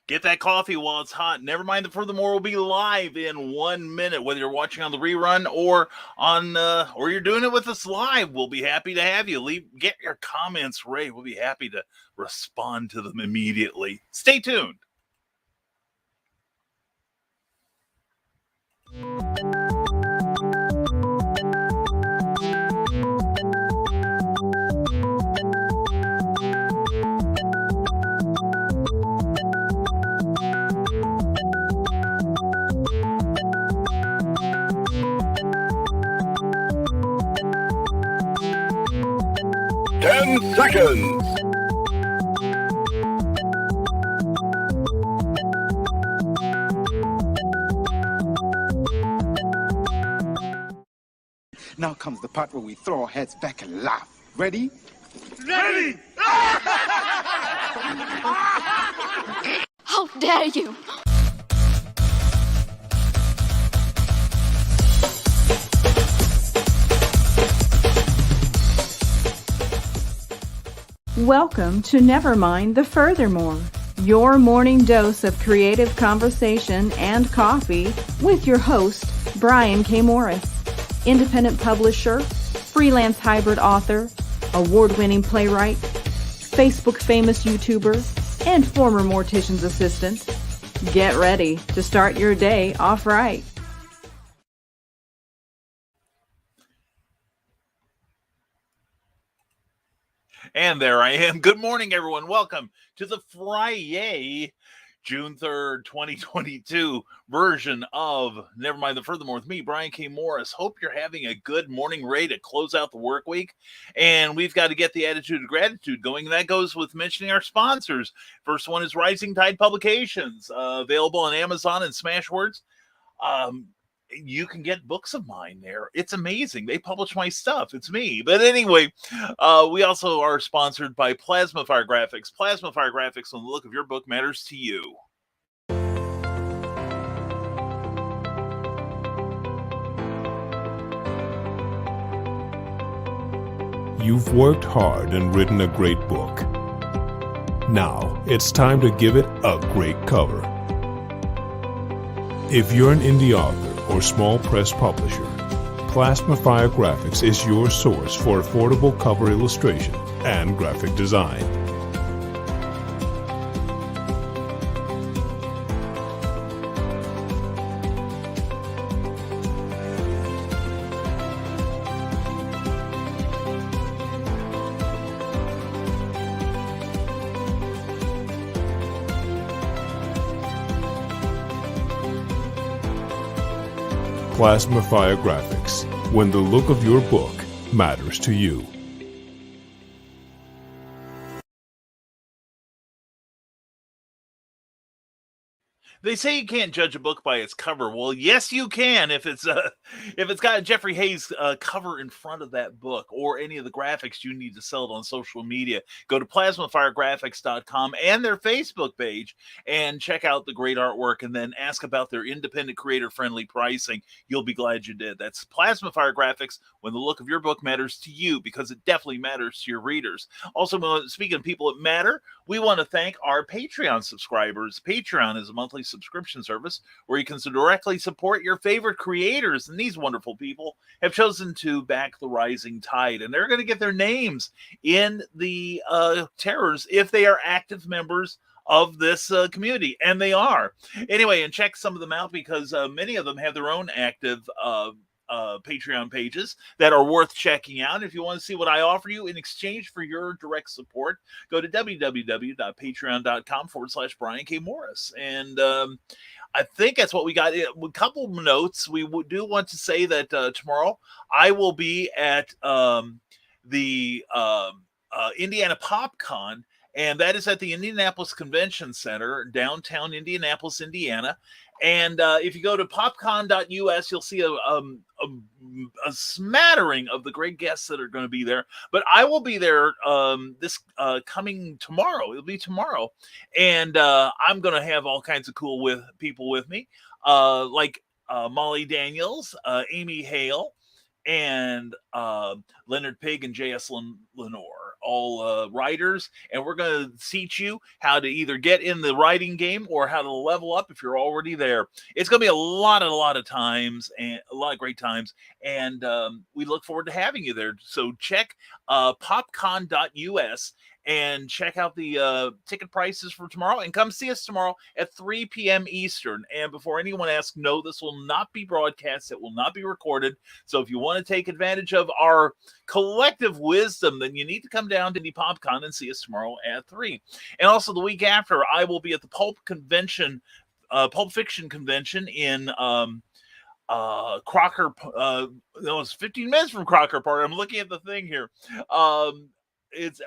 Get that coffee while it's hot. Never mind the Furthermore will be live in 1 minute, whether you're watching on the rerun or or you're doing it with us live. We'll be happy to have you. Get your comments ready. We'll be happy to respond to them immediately. Stay tuned. Seconds. Now comes the part where we throw our heads back and laugh. Ready? Ready! How dare you! Welcome to Nevermind the Furthermore, your morning dose of creative conversation and coffee with your host, Brian K. Morris, independent publisher, freelance hybrid author, award-winning playwright, Facebook famous YouTuber, and former mortician's assistant. Get ready to start your day off right. And there I am. Good morning, everyone. Welcome to the FriYAY June 3rd, 2022 version of Nevermind the Furthermore with me, Brian K. Morris. Hope you're having a good morning ready to close out the work week. And we've got to get the attitude of gratitude going. And that goes with mentioning our sponsors. First one is Rising Tide Publications, available on Amazon and Smashwords. You can get books of mine there. It's amazing. They publish my stuff. It's me. But anyway, we also are sponsored by Plasma Fire Graphics. Plasma Fire Graphics, when the look of your book matters to you. You've worked hard and written a great book. Now it's time to give it a great cover. If you're an indie author or small press publisher, Plasma Fire Graphics is your source for affordable cover illustration and graphic design. Plasma Fire Graphics, when the look of your book matters to you. They say you can't judge a book by its cover. Well, yes, you can if it's got Jeffrey Hayes' cover in front of that book or any of the graphics you need to sell it on social media. Go to plasmafiregraphics.com and their Facebook page and check out the great artwork and then ask about their independent creator-friendly pricing. You'll be glad you did. That's Plasma Fire Graphics, when the look of your book matters to you, because it definitely matters to your readers. Also, speaking of people that matter, we want to thank our Patreon subscribers. Patreon is a monthly subscription service where you can directly support your favorite creators, and these wonderful people have chosen to back the rising tide, and they're going to get their names in the terrors if they are active members of this community, and they are. Anyway, and check some of them out, because many of them have their own active Patreon pages that are worth checking out. If you want to see what I offer you in exchange for your direct support, go to www.patreon.com/Brian K. Morris. And I think that's what we got. A couple of notes. We do want to say that tomorrow I will be at the Indiana PopCon, and that is at the Indianapolis Convention Center, downtown Indianapolis, Indiana. And if you go to popcon.us, you'll see a smattering of the great guests that are going to be there. But I will be there this coming tomorrow. It'll be tomorrow. And I'm going to have all kinds of cool people with me, like Molly Daniels, Amy Hale, and Leonard Pig and J.S. Lenore. all writers, and we're going to teach you how to either get in the writing game or how to level up if you're already there. It's going to be a lot of times and a lot of great times, and we look forward to having you there. So check popcon.us and check out the ticket prices for tomorrow, and come see us tomorrow at 3 p.m. Eastern. And before anyone asks, no, this will not be broadcast. It will not be recorded. So if you want to take advantage of our collective wisdom, then you need to come down to the PopCon and see us tomorrow at 3. And also the week after, I will be at the Pulp Fiction Convention in Crocker. No, it's 15 minutes from Crocker Park. I'm looking at the thing here. It's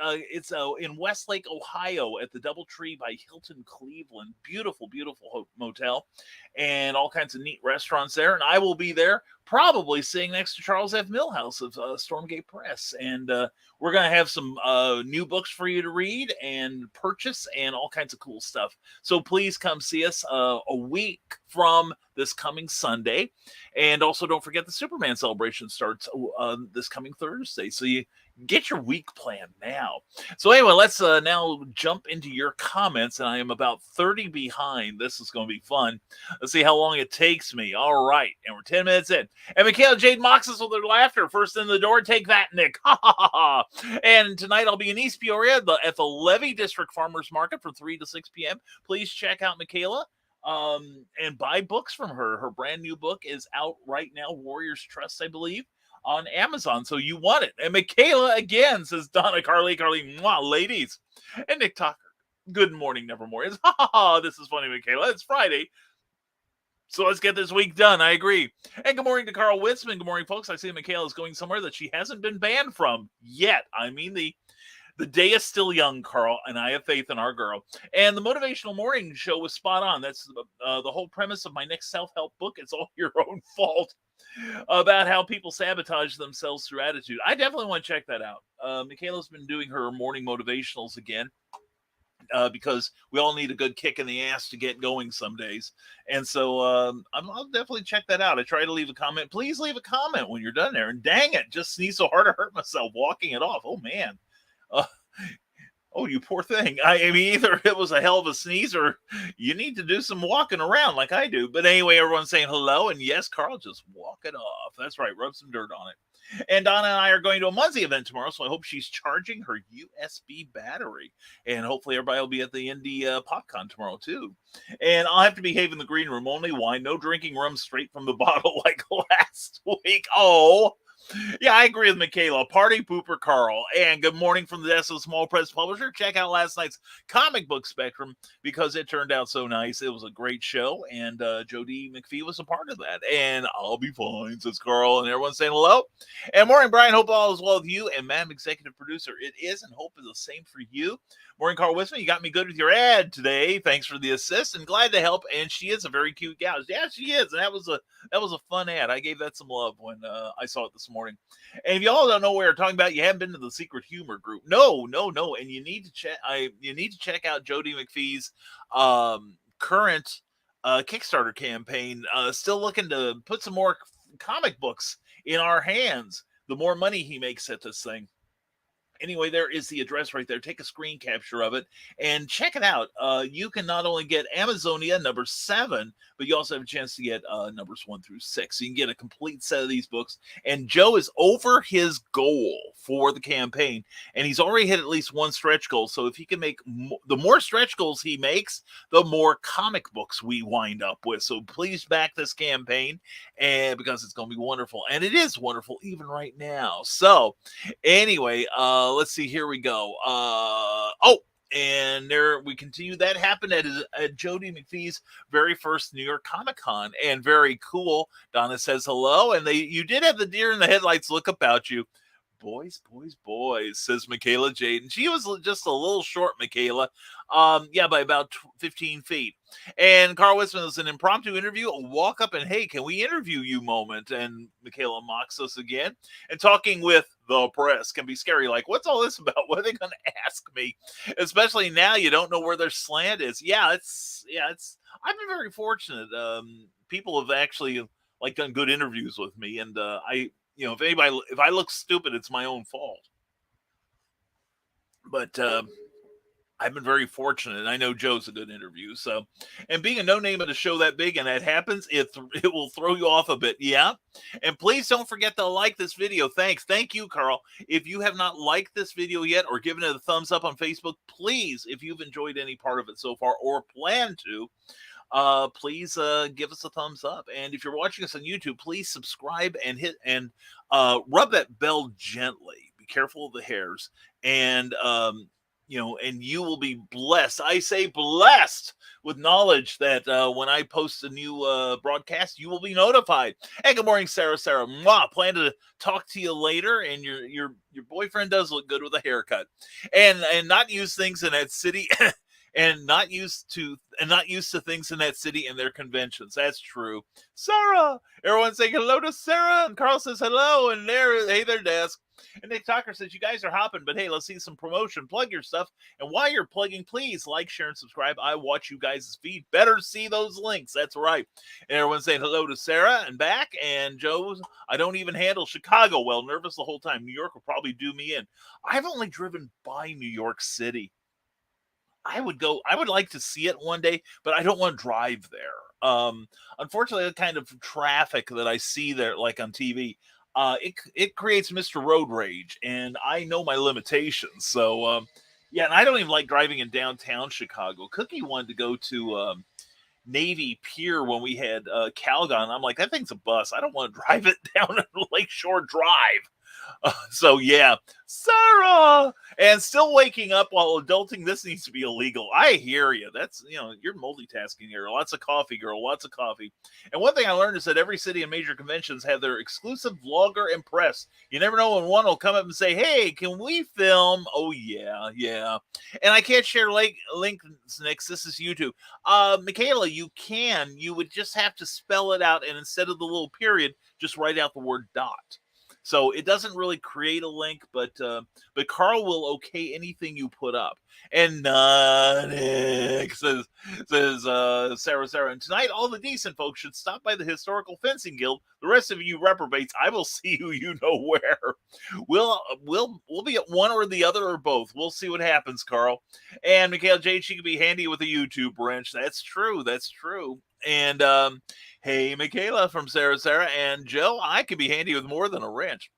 in Westlake, Ohio, at the DoubleTree by Hilton Cleveland. Beautiful motel, and all kinds of neat restaurants there. And I will be there, probably sitting next to Charles F. Millhouse of Stormgate Press. And we're going to have some new books for you to read and purchase, and all kinds of cool stuff. So please come see us a week from this coming Sunday. And also don't forget the Superman celebration starts this coming Thursday. So you get your week planned now. So anyway, let's now jump into your comments. And I am about 30 behind. This is going to be fun. Let's see how long it takes me. All right. And we're 10 minutes in. And Michaela Jade mocks us with her laughter. First in the door, take that, Nick. Ha ha ha ha. And tonight I'll be in East Peoria at the Levy District Farmers Market from 3 to 6 p.m. Please check out Michaela and buy books from her. Her brand new book is out right now, Warriors Trust, I believe, on Amazon. So you want it. And Michaela again, says Donna, Carly, mwah, ladies. And Nick Tucker, good morning, Nevermore. It's, ha ha ha, this is funny, Michaela. It's Friday. So let's get this week done. I agree. And good morning to Carl Witzman. Good morning, folks. I see Michaela's going somewhere that she hasn't been banned from yet. I mean, the day is still young, Carl, and I have faith in our girl. And the Motivational Morning Show was spot on. That's the whole premise of my next self-help book. It's all your own fault, about how people sabotage themselves through attitude. I definitely want to check that out. Michaela's been doing her morning motivationals again. Because we all need a good kick in the ass to get going some days. And so I'll definitely check that out. I try to leave a comment. Please leave a comment when you're done there. And dang it, just sneezed so hard I hurt myself walking it off. Oh, man. Oh, you poor thing. I mean, either it was a hell of a sneeze or you need to do some walking around like I do. But anyway, everyone's saying hello. And yes, Carl, just walk it off. That's right. Rub some dirt on it. And Donna and I are going to a Muncie event tomorrow, so I hope she's charging her USB battery. And hopefully everybody will be at the Indy PopCon tomorrow, too. And I'll have to behave in the green room. Only wine, no drinking rum straight from the bottle like last week. Oh, yeah, I agree with Michaela. Party pooper Carl. And good morning from the desk of the Small Press Publisher. Check out last night's comic book spectrum because it turned out so nice. It was a great show, and Jody McPhee was a part of that. And I'll be fine, says Carl. And everyone's saying hello. And morning, Brian. Hope all is well with you. And Madam Executive Producer, it is, and hope is the same for you. Morning, Carl Wisman. You got me good with your ad today. Thanks for the assist, and glad to help. And she is a very cute gal. Yeah, she is. And that was a fun ad. I gave that some love when I saw it this morning. And if y'all don't know what we're talking about, you haven't been to the Secret Humor Group. No. And you need to check. You need to check out Jody McPhee's current Kickstarter campaign. Still looking to put some more comic books in our hands. The more money he makes at this thing. Anyway, there is the address right there. Take a screen capture of it and check it out. You can not only get Amazonia number 7, but you also have a chance to get numbers 1 through 6. So you can get a complete set of these books. And Joe is over his goal for the campaign, and he's already hit at least one stretch goal. So if he can make the more stretch goals he makes, the more comic books we wind up with. So please back this campaign, and because it's going to be wonderful, and it is wonderful even right now. So anyway, let's see. Here we go. And there we continue. That happened at Jody McPhee's very first New York Comic Con, and very cool. Donna says hello, and you did have the deer in the headlights look about you. Boys, says Michaela Jaden. She was just a little short, Michaela. By about 15 feet. And Carl Witzman is an impromptu interview, a walk up and, hey, can we interview you moment? And Michaela mocks us again. And talking with the press can be scary. Like, what's all this about? What are they going to ask me? Especially now you don't know where their slant is. I've been very fortunate. People have actually done good interviews with me. And if I look stupid, it's my own fault. But I've been very fortunate, and I know Joe's a good interview. So, and being a no name at a show that big and that happens, it will throw you off a bit. Yeah. And please don't forget to like this video. Thank you, Carl. If you have not liked this video yet or given it a thumbs up on Facebook, please, if you've enjoyed any part of it so far or plan to, please give us a thumbs up. And if you're watching us on YouTube, please subscribe and hit and rub that bell gently. Be careful of the hairs. And and you will be blessed. I say blessed with knowledge that when I post a new broadcast, you will be notified. And good morning, Sarah. Mwah. Plan to talk to you later. And your boyfriend does look good with a haircut, and not use things in that city. And not used to things in that city and their conventions. That's true. Sarah, everyone's saying hello to Sarah, and Carl says hello, and hey there, Desk. And Nick Tucker says you guys are hopping, but hey, let's see some promotion. Plug your stuff, and while you're plugging, please like, share, and subscribe. I watch you guys' feed. Better see those links. That's right. And everyone's saying hello to Sarah and back. And Joe's, I don't even handle Chicago well. Nervous the whole time. New York will probably do me in. I've only driven by New York City. I would like to see it one day, but I don't want to drive there. Unfortunately, the kind of traffic that I see there, like on TV, it creates Mr. Road Rage, and I know my limitations. So, yeah, and I don't even like driving in downtown Chicago. Cookie wanted to go to Navy Pier when we had Calgon. I'm like, that thing's a bus. I don't want to drive it down Lakeshore Drive. So yeah, Sarah, and still waking up while adulting. This needs to be illegal. I hear you. That's, you're multitasking here. Lots of coffee, girl. Lots of coffee. And one thing I learned is that every city and major conventions have their exclusive vlogger and press. You never know when one will come up and say, "Hey, can we film?" Oh yeah. And I can't share links, Nix. This is YouTube. Michaela, you can. You would just have to spell it out, and instead of the little period, just write out the word dot. So it doesn't really create a link, but Carl will okay anything you put up. And Nick says Sarah. And tonight, all the decent folks should stop by the Historical Fencing Guild. The rest of you reprobates, I will see you know where. We'll be at one or the other or both. We'll see what happens, Carl. And Mikhail Jade, she could be handy with a YouTube wrench. That's true. And hey, Michaela from Sarah and Joe, I could be handy with more than a wrench.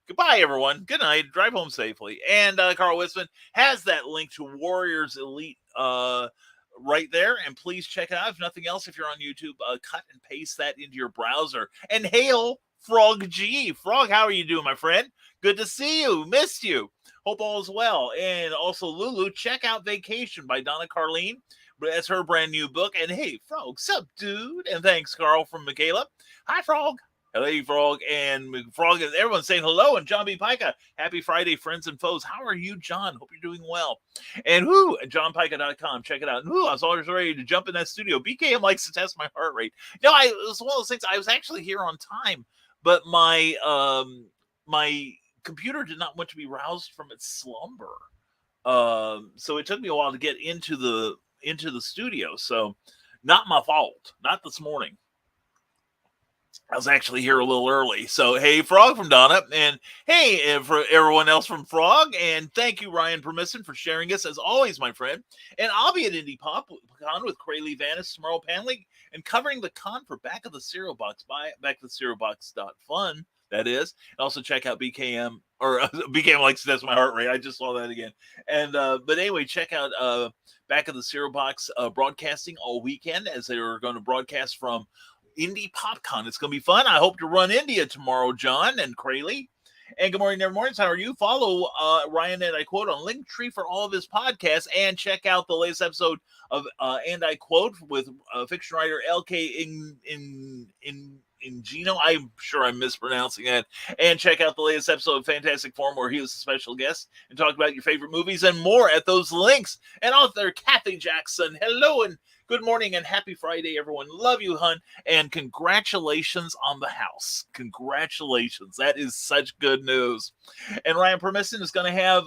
Goodbye, everyone. Good night. Drive home safely. And Carl Wisman has that link to Warriors Elite right there. And please check it out. If nothing else, if you're on YouTube, cut and paste that into your browser. And hail Frog G. Frog, how are you doing, my friend? Good to see you. Missed you. Hope all is well. And also, Lulu, check out Vacation by Donna Carlene. That's her brand new book. And hey, Frog, sup, dude? And thanks, Carl, from Michaela. Hi, Frog. Hello, Frog. And Frog, everyone's saying hello. And John B. Pica, happy Friday, friends and foes. How are you, John? Hope you're doing well. And johnpica.com. Check it out. And I was always ready to jump in that studio. BKM likes to test my heart rate. No, it was one of those things. I was actually here on time, but my computer did not want to be roused from its slumber. So it took me a while to get into the studio. So not my fault. Not this morning. I was actually here a little early. So, hey, Frog from Donna. And hey, for everyone else from Frog. And thank you, Ryan Permisson, for sharing us, as always, my friend. And I'll be at Indie Pop Con with Craylee Vanis tomorrow, paneling and covering the con for Back of the Cereal Box by backofthecerealbox.fun. That is. And also check out BKM, or BKM likes to test my heart rate. I just saw that again. And but anyway, check out Back of the Cereal Box broadcasting all weekend, as they are going to broadcast from Indie PopCon. It's going to be fun. I hope to run India tomorrow, John and Craylee. And good morning, Nevermornings. How are you? Follow Ryan and I Quote on Linktree for all of his podcasts, and check out the latest episode of And I Quote with fiction writer LK Ingino. I'm sure I'm mispronouncing that. And check out the latest episode of Fantastic Forum, where he was a special guest and talked about your favorite movies and more at those links. And author Kathy Jackson, hello and good morning and happy Friday, everyone. Love you, hun. And congratulations on the house. Congratulations. That is such good news. And Ryan Permisson is going to have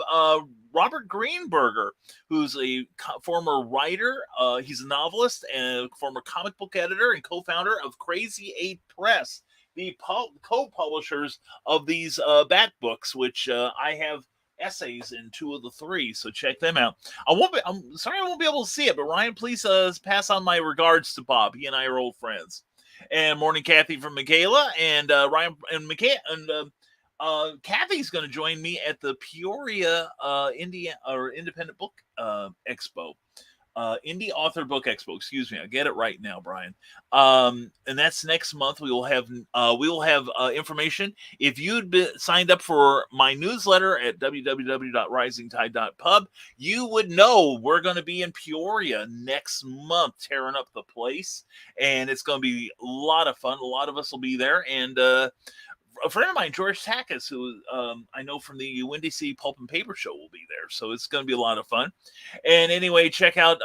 Robert Greenberger, who's a former writer. He's a novelist and a former comic book editor and co-founder of Crazy 8 Press, the co-publishers of these Bat books, which I have essays in 2 of the 3, so check them out. I'm sorry I won't be able to see it, but Ryan, please pass on my regards to Bob. He and I are old friends. And morning, Kathy from Michaela, and Ryan and Kathy's going to join me at the Peoria Independent Book Expo. Indie Author Book Expo. Excuse me, I get it right now, Brian. And that's next month. We will have information. If you'd been signed up for my newsletter at www.risingtide.pub, you would know we're going to be in Peoria next month, tearing up the place, and it's going to be a lot of fun. A lot of us will be there, and a friend of mine, George Takis, who I know from the Windy City Pulp and Paper Show, will be there. So it's going to be a lot of fun. And anyway, check out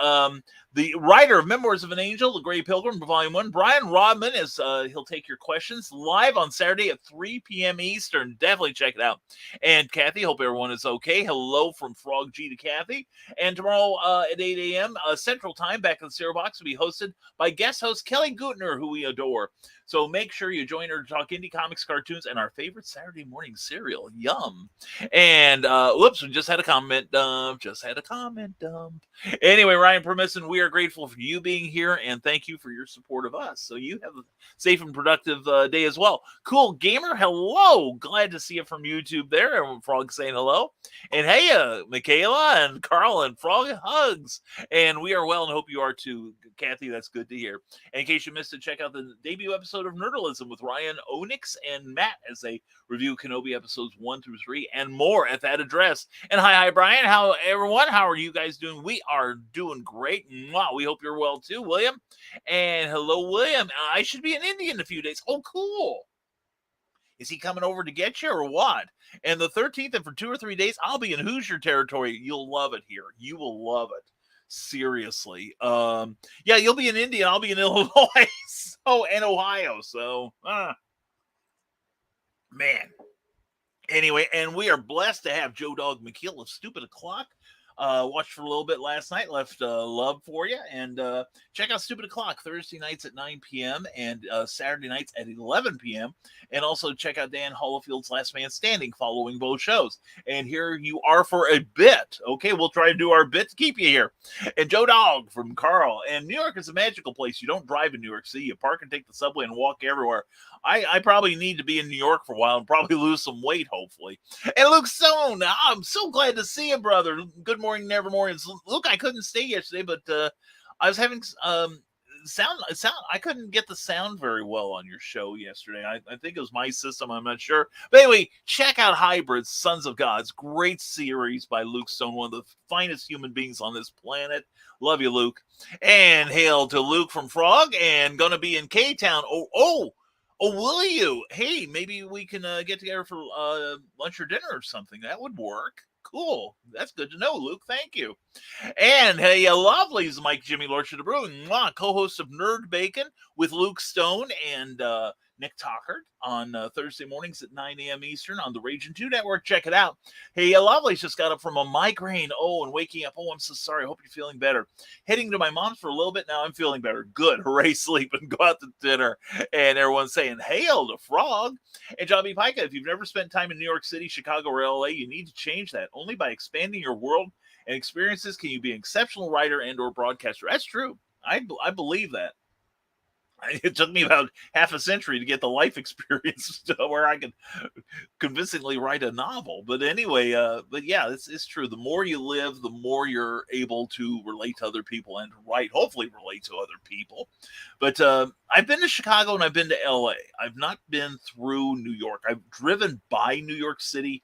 the writer of Memoirs of an Angel, The Gray Pilgrim, Volume 1, Brian Rodman, he'll take your questions live on Saturday at 3 p.m. Eastern. Definitely check it out. And Kathy, hope everyone is okay. Hello from Frog G to Kathy. And tomorrow at 8 a.m. Central Time, back in the Cereal Box, will be hosted by guest host Kelly Gutner, who we adore. So make sure you join her to talk indie comics, cartoons, and our favorite Saturday morning cereal. Yum. And whoops, we just had a comment dump. Anyway, Ryan Permisson, we are grateful for you being here, and thank you for your support of us. So you have a safe and productive day as well. Cool Gamer, hello. Glad to see you from YouTube there. And Frog saying hello. And hey, Michaela and Carl and Frog, hugs. And we are well and hope you are too. Kathy, that's good to hear. And in case you missed it, check out the debut episode of Nerdalism with Ryan Onyx and Matt as they review Kenobi episodes 1 through 3 and more at that address. And hi, Brian. How everyone? How are you guys doing? We are doing great. Wow, we hope you're well too, William. And hello, William. I should be in India in a few days. Oh, cool. Is he coming over to get you or what? And the 13th, and for 2 or 3 days, I'll be in Hoosier territory. You'll love it here. You will love it. Seriously. Yeah, you'll be in India. I'll be in Illinois. And Ohio. So, man. Anyway, and we are blessed to have Joe Dog McKeel of Stupid O'Clock. Watched for a little bit last night, left love for you, and check out Stupid O'Clock Thursday nights at 9 p.m. and Saturday nights at 11 p.m. And also check out Dan Hollofield's Last Man Standing following both shows. And here you are for a bit. Okay, we'll try to do our bit to keep you here. And Joe Dog from Carl. And New York is a magical place. You don't drive in New York City. You park and take the subway and walk everywhere. I probably need to be in New York for a while and probably lose some weight, hopefully. And Luke Stone, I'm so glad to see you, brother. Good morning, Nevermore. Luke, I couldn't stay yesterday, but I was having sound. I couldn't get the sound very well on your show yesterday. I think it was my system. I'm not sure. But anyway, check out Hybrids, Sons of Gods. Great series by Luke Stone, one of the finest human beings on this planet. Love you, Luke. And hail to Luke from Frog, and gonna be in K-Town. Oh, will you? Hey, maybe we can get together for lunch or dinner or something. That would work. Cool. That's good to know, Luke. Thank you. And hey, lovelies, Mike Jimmy Lordship of Brew, co-host of Nerd Bacon with Luke Stone and Nick Tockert on Thursday mornings at 9 a.m. Eastern on the Raging 2 Network. Check it out. Hey, lovelies just got up from a migraine. Oh, and waking up. Oh, I'm so sorry. I hope you're feeling better. Heading to my mom's for a little bit. Now I'm feeling better. Good. Hooray, sleep and go out to dinner. And everyone's saying, hail to Frog. And Johnny Pica, if you've never spent time in New York City, Chicago, or LA, you need to change that. Only by expanding your world and experiences can you be an exceptional writer and or broadcaster. That's true. I believe that. It took me about half a century to get the life experience to where I could convincingly write a novel. But anyway, but yeah, it's true. The more you live, the more you're able to relate to other people and write, hopefully relate to other people. But I've been to Chicago and I've been to LA. I've not been through New York. I've driven by New York City.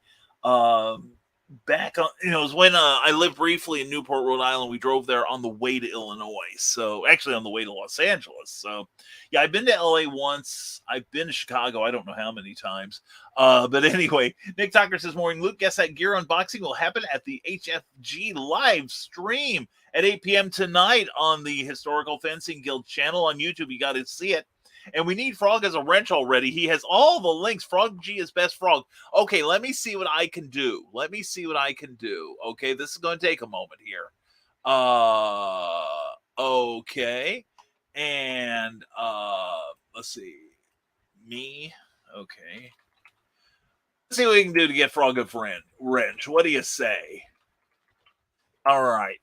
Back on, it was when I lived briefly in Newport, Rhode Island. We drove there on the way to Illinois. So actually on the way to Los Angeles. So yeah, I've been to LA once. I've been to Chicago. I don't know how many times. But anyway, Nick Tucker says, morning, Luke. Guess that gear unboxing will happen at the HFG live stream at 8 p.m. tonight on the Historical Fencing Guild channel on YouTube. You got to see it. And we need Frog as a wrench already. He has all the links. Frog G is best Frog. Okay, let me see what I can do. Okay, this is going to take a moment here. Okay. And let's see. Me. Okay. see what we can do to get Frog a wrench. What do you say? All right.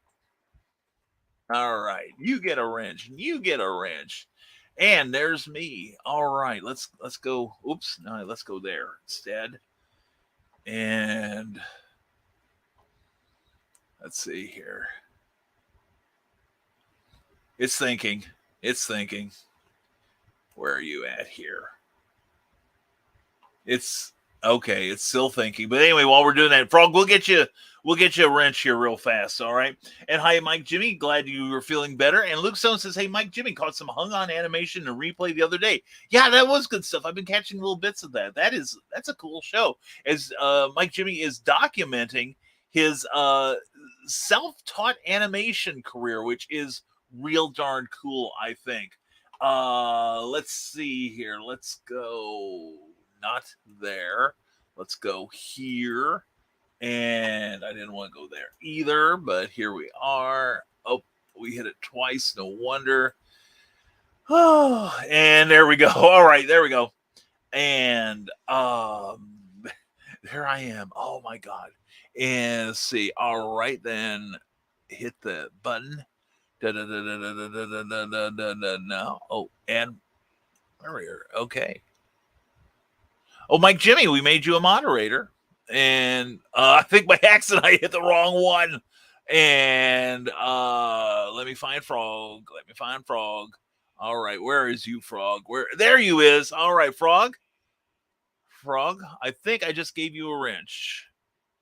All right. You get a wrench. You get a wrench. And there's me. All right. Let's go. Oops. No, let's go there instead. And let's see here. It's thinking. It's thinking. Where are you at here? It's okay. It's still thinking. But anyway, while we're doing that, Frog, we'll get you a wrench here real fast. All right. And hi, Mike Jimmy. Glad you were feeling better. And Luke Stone says, hey, Mike Jimmy, caught some hung on animation and replay the other day. Yeah, that was good stuff. I've been catching little bits of that. That's a cool show. As Mike Jimmy is documenting his self-taught animation career, which is real darn cool, I think. Let's see here. Let's go. Not there. Let's go here. And I didn't want to go there either, but here we are. Oh, we hit it twice. No wonder. Oh, and there we go. All right, there we go. And there I am. Oh my God. And let's see. All right, then hit the button. No. Oh, and there we are. Okay. Oh, Mike Jimmy, we made you a moderator. And I think by accident I hit the wrong one. And let me find Frog. Let me find Frog. All right, where is you, Frog? There you is. All right, Frog. Frog, I think I just gave you a wrench.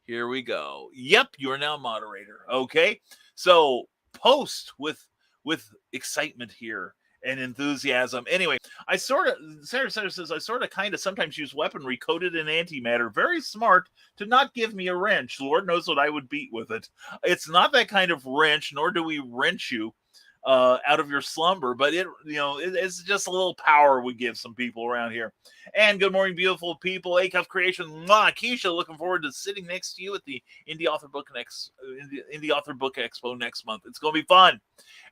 Here we go. Yep, you are now moderator. Okay, so post with excitement here and enthusiasm. Anyway, Sarah says I sort of kind of sometimes use weaponry coated in antimatter. Very smart to not give me a wrench. Lord knows what I would beat with it. It's not that kind of wrench, nor do we wrench you out of your slumber, but it's just a little power we give some people around here. And good morning, beautiful people. A-Cuff Creation. Keisha, looking forward to sitting next to you at the Indie Author Book Expo next month. It's going to be fun.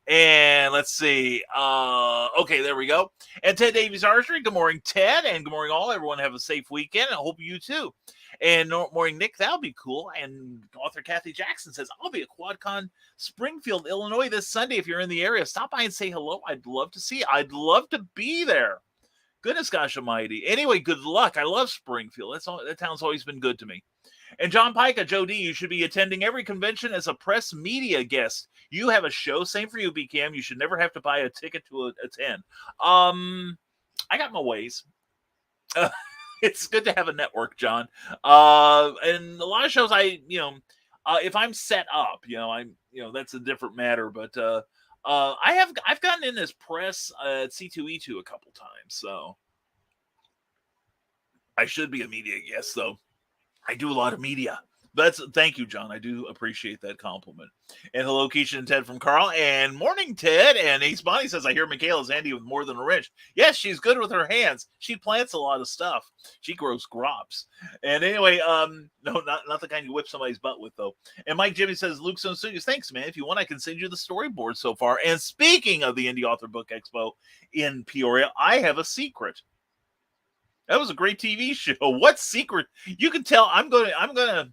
And let's see. Okay, there we go. And Ted Davies Archery. Good morning, Ted. And good morning, all. Everyone have a safe weekend. I hope you too. And morning, Nick. That'll be cool. And author Kathy Jackson says, I'll be at QuadCon Springfield, Illinois this Sunday. If you're in the area, stop by and say hello. I'd love to see you. I'd love to be there. Goodness gosh almighty. Anyway, good luck. I love Springfield. That town's always been good to me. And John Pica, Joe D, you should be attending every convention as a press media guest. You have a show. Same for you, BCam. You should never have to buy a ticket to attend. I got my ways. It's good to have a network, John. And a lot of shows if I'm set up, that's a different matter. But I've gotten in as press at C2E2 a couple times, so I should be a media guest, though. I do a lot of media. Thank you, John. I do appreciate that compliment. And hello, Keisha and Ted from Carl. And morning, Ted. And Ace Bonnie says, I hear Michaela's handy with more than a wrench. Yes, she's good with her hands. She plants a lot of stuff. She grows crops. And anyway, no, not the kind you whip somebody's butt with, though. And Mike Jimmy says, Luke So Studios, thanks, man. If you want, I can send you the storyboard so far. And speaking of the Indie Author Book Expo in Peoria, I have a secret. That was a great TV show. What secret? You can tell. I'm gonna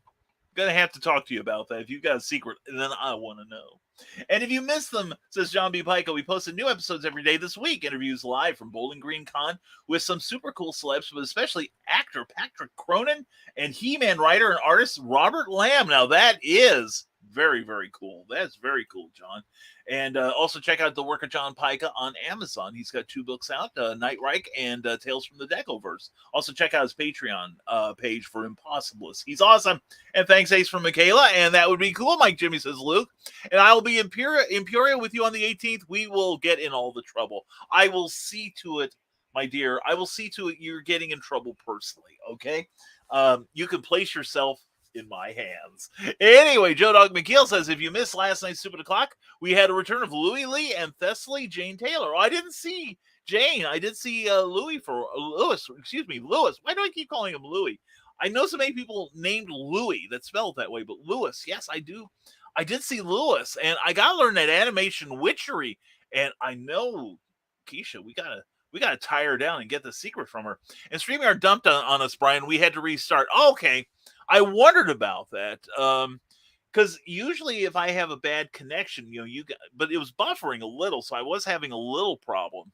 have to talk to you about that. If you've got a secret, then I want to know. And if you miss them, says John B. Pico, we posted new episodes every day this week. Interviews live from Bowling Green Con with some super cool celebs, but especially actor Patrick Cronin and He-Man writer and artist Robert Lamb. Now that is very, very cool. That's very cool, John. And also check out the work of John Pica on Amazon. He's got 2 books out, Nightreich and Tales from the Decoverse. Also check out his Patreon page for Impossibilists. He's awesome. And thanks, Ace, from Michaela. And that would be cool, Mike Jimmy, says Luke. And I will be in Peoria with you on the 18th. We will get in all the trouble. I will see to it, my dear. I will see to it you're getting in trouble personally, okay? You can place yourself in my hands. Anyway, Joe Dog McKeel says, if you missed last night's Stupid O'Clock, we had a return of Louie Lee and Thessaly Jane Taylor. Oh, I didn't see Jane. I did see Lewis. Why do I keep calling him Louie? I know so many people named Louie that spelled that way, but Lewis, yes, I do. I did see Lewis, and I got to learn that animation witchery. And I know, Keisha, we We got to tie her down and get the secret from her. And StreamYard dumped on us, Brian. We had to restart. Okay. I wondered about that. Because usually if I have a bad connection, but it was buffering a little, so I was having a little problem.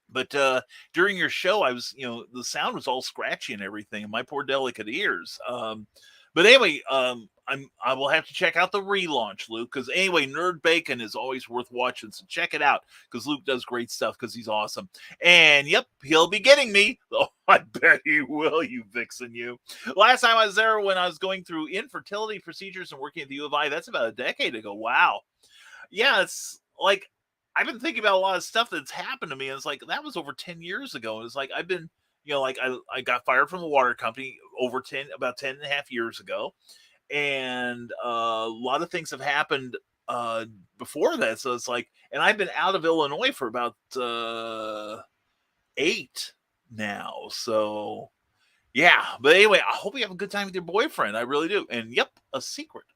But during your show, I was, the sound was all scratchy and everything, and my poor delicate ears. But anyway, I will have to check out the relaunch, Luke, because anyway, Nerd Bacon is always worth watching, so check it out, because Luke does great stuff, because he's awesome. And yep, he'll be getting me. Oh, I bet he will, you vixen, you. Last time I was there when I was going through infertility procedures and working at the U of I, that's about a decade ago. Wow. Yeah, it's like, I've been thinking about a lot of stuff that's happened to me, and it's like, that was over 10 years ago. And it's like, I've been, like I got fired from the water company about 10 and a half years ago. And a lot of things have happened before that. So it's like, and I've been out of Illinois for about 8 now. So yeah, but anyway, I hope you have a good time with your boyfriend. I really do. And yep, a secret.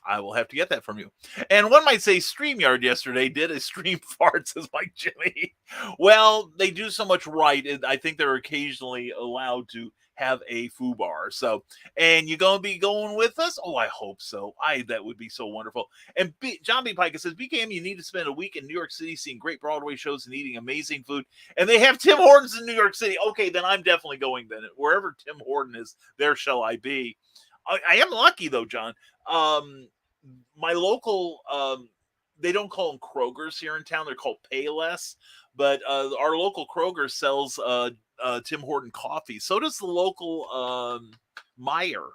I will have to get that from you. And one might say StreamYard yesterday did a stream fart, says Mike Jimmy. Well, they do so much right. I think they're occasionally allowed to have a foobar. So, and you gonna be going with us? Oh, I hope so. That would be so wonderful. And John B. Pike says, BKM, you need to spend a week in New York City seeing great Broadway shows and eating amazing food. And they have Tim Hortons in New York City. Okay, then I'm definitely going then. Wherever Tim Horton is, there shall I be. I am lucky though, John. My local, they don't call them Kroger's here in town. They're called Payless, but our local Kroger sells Tim Horton coffee. So does the local Meijer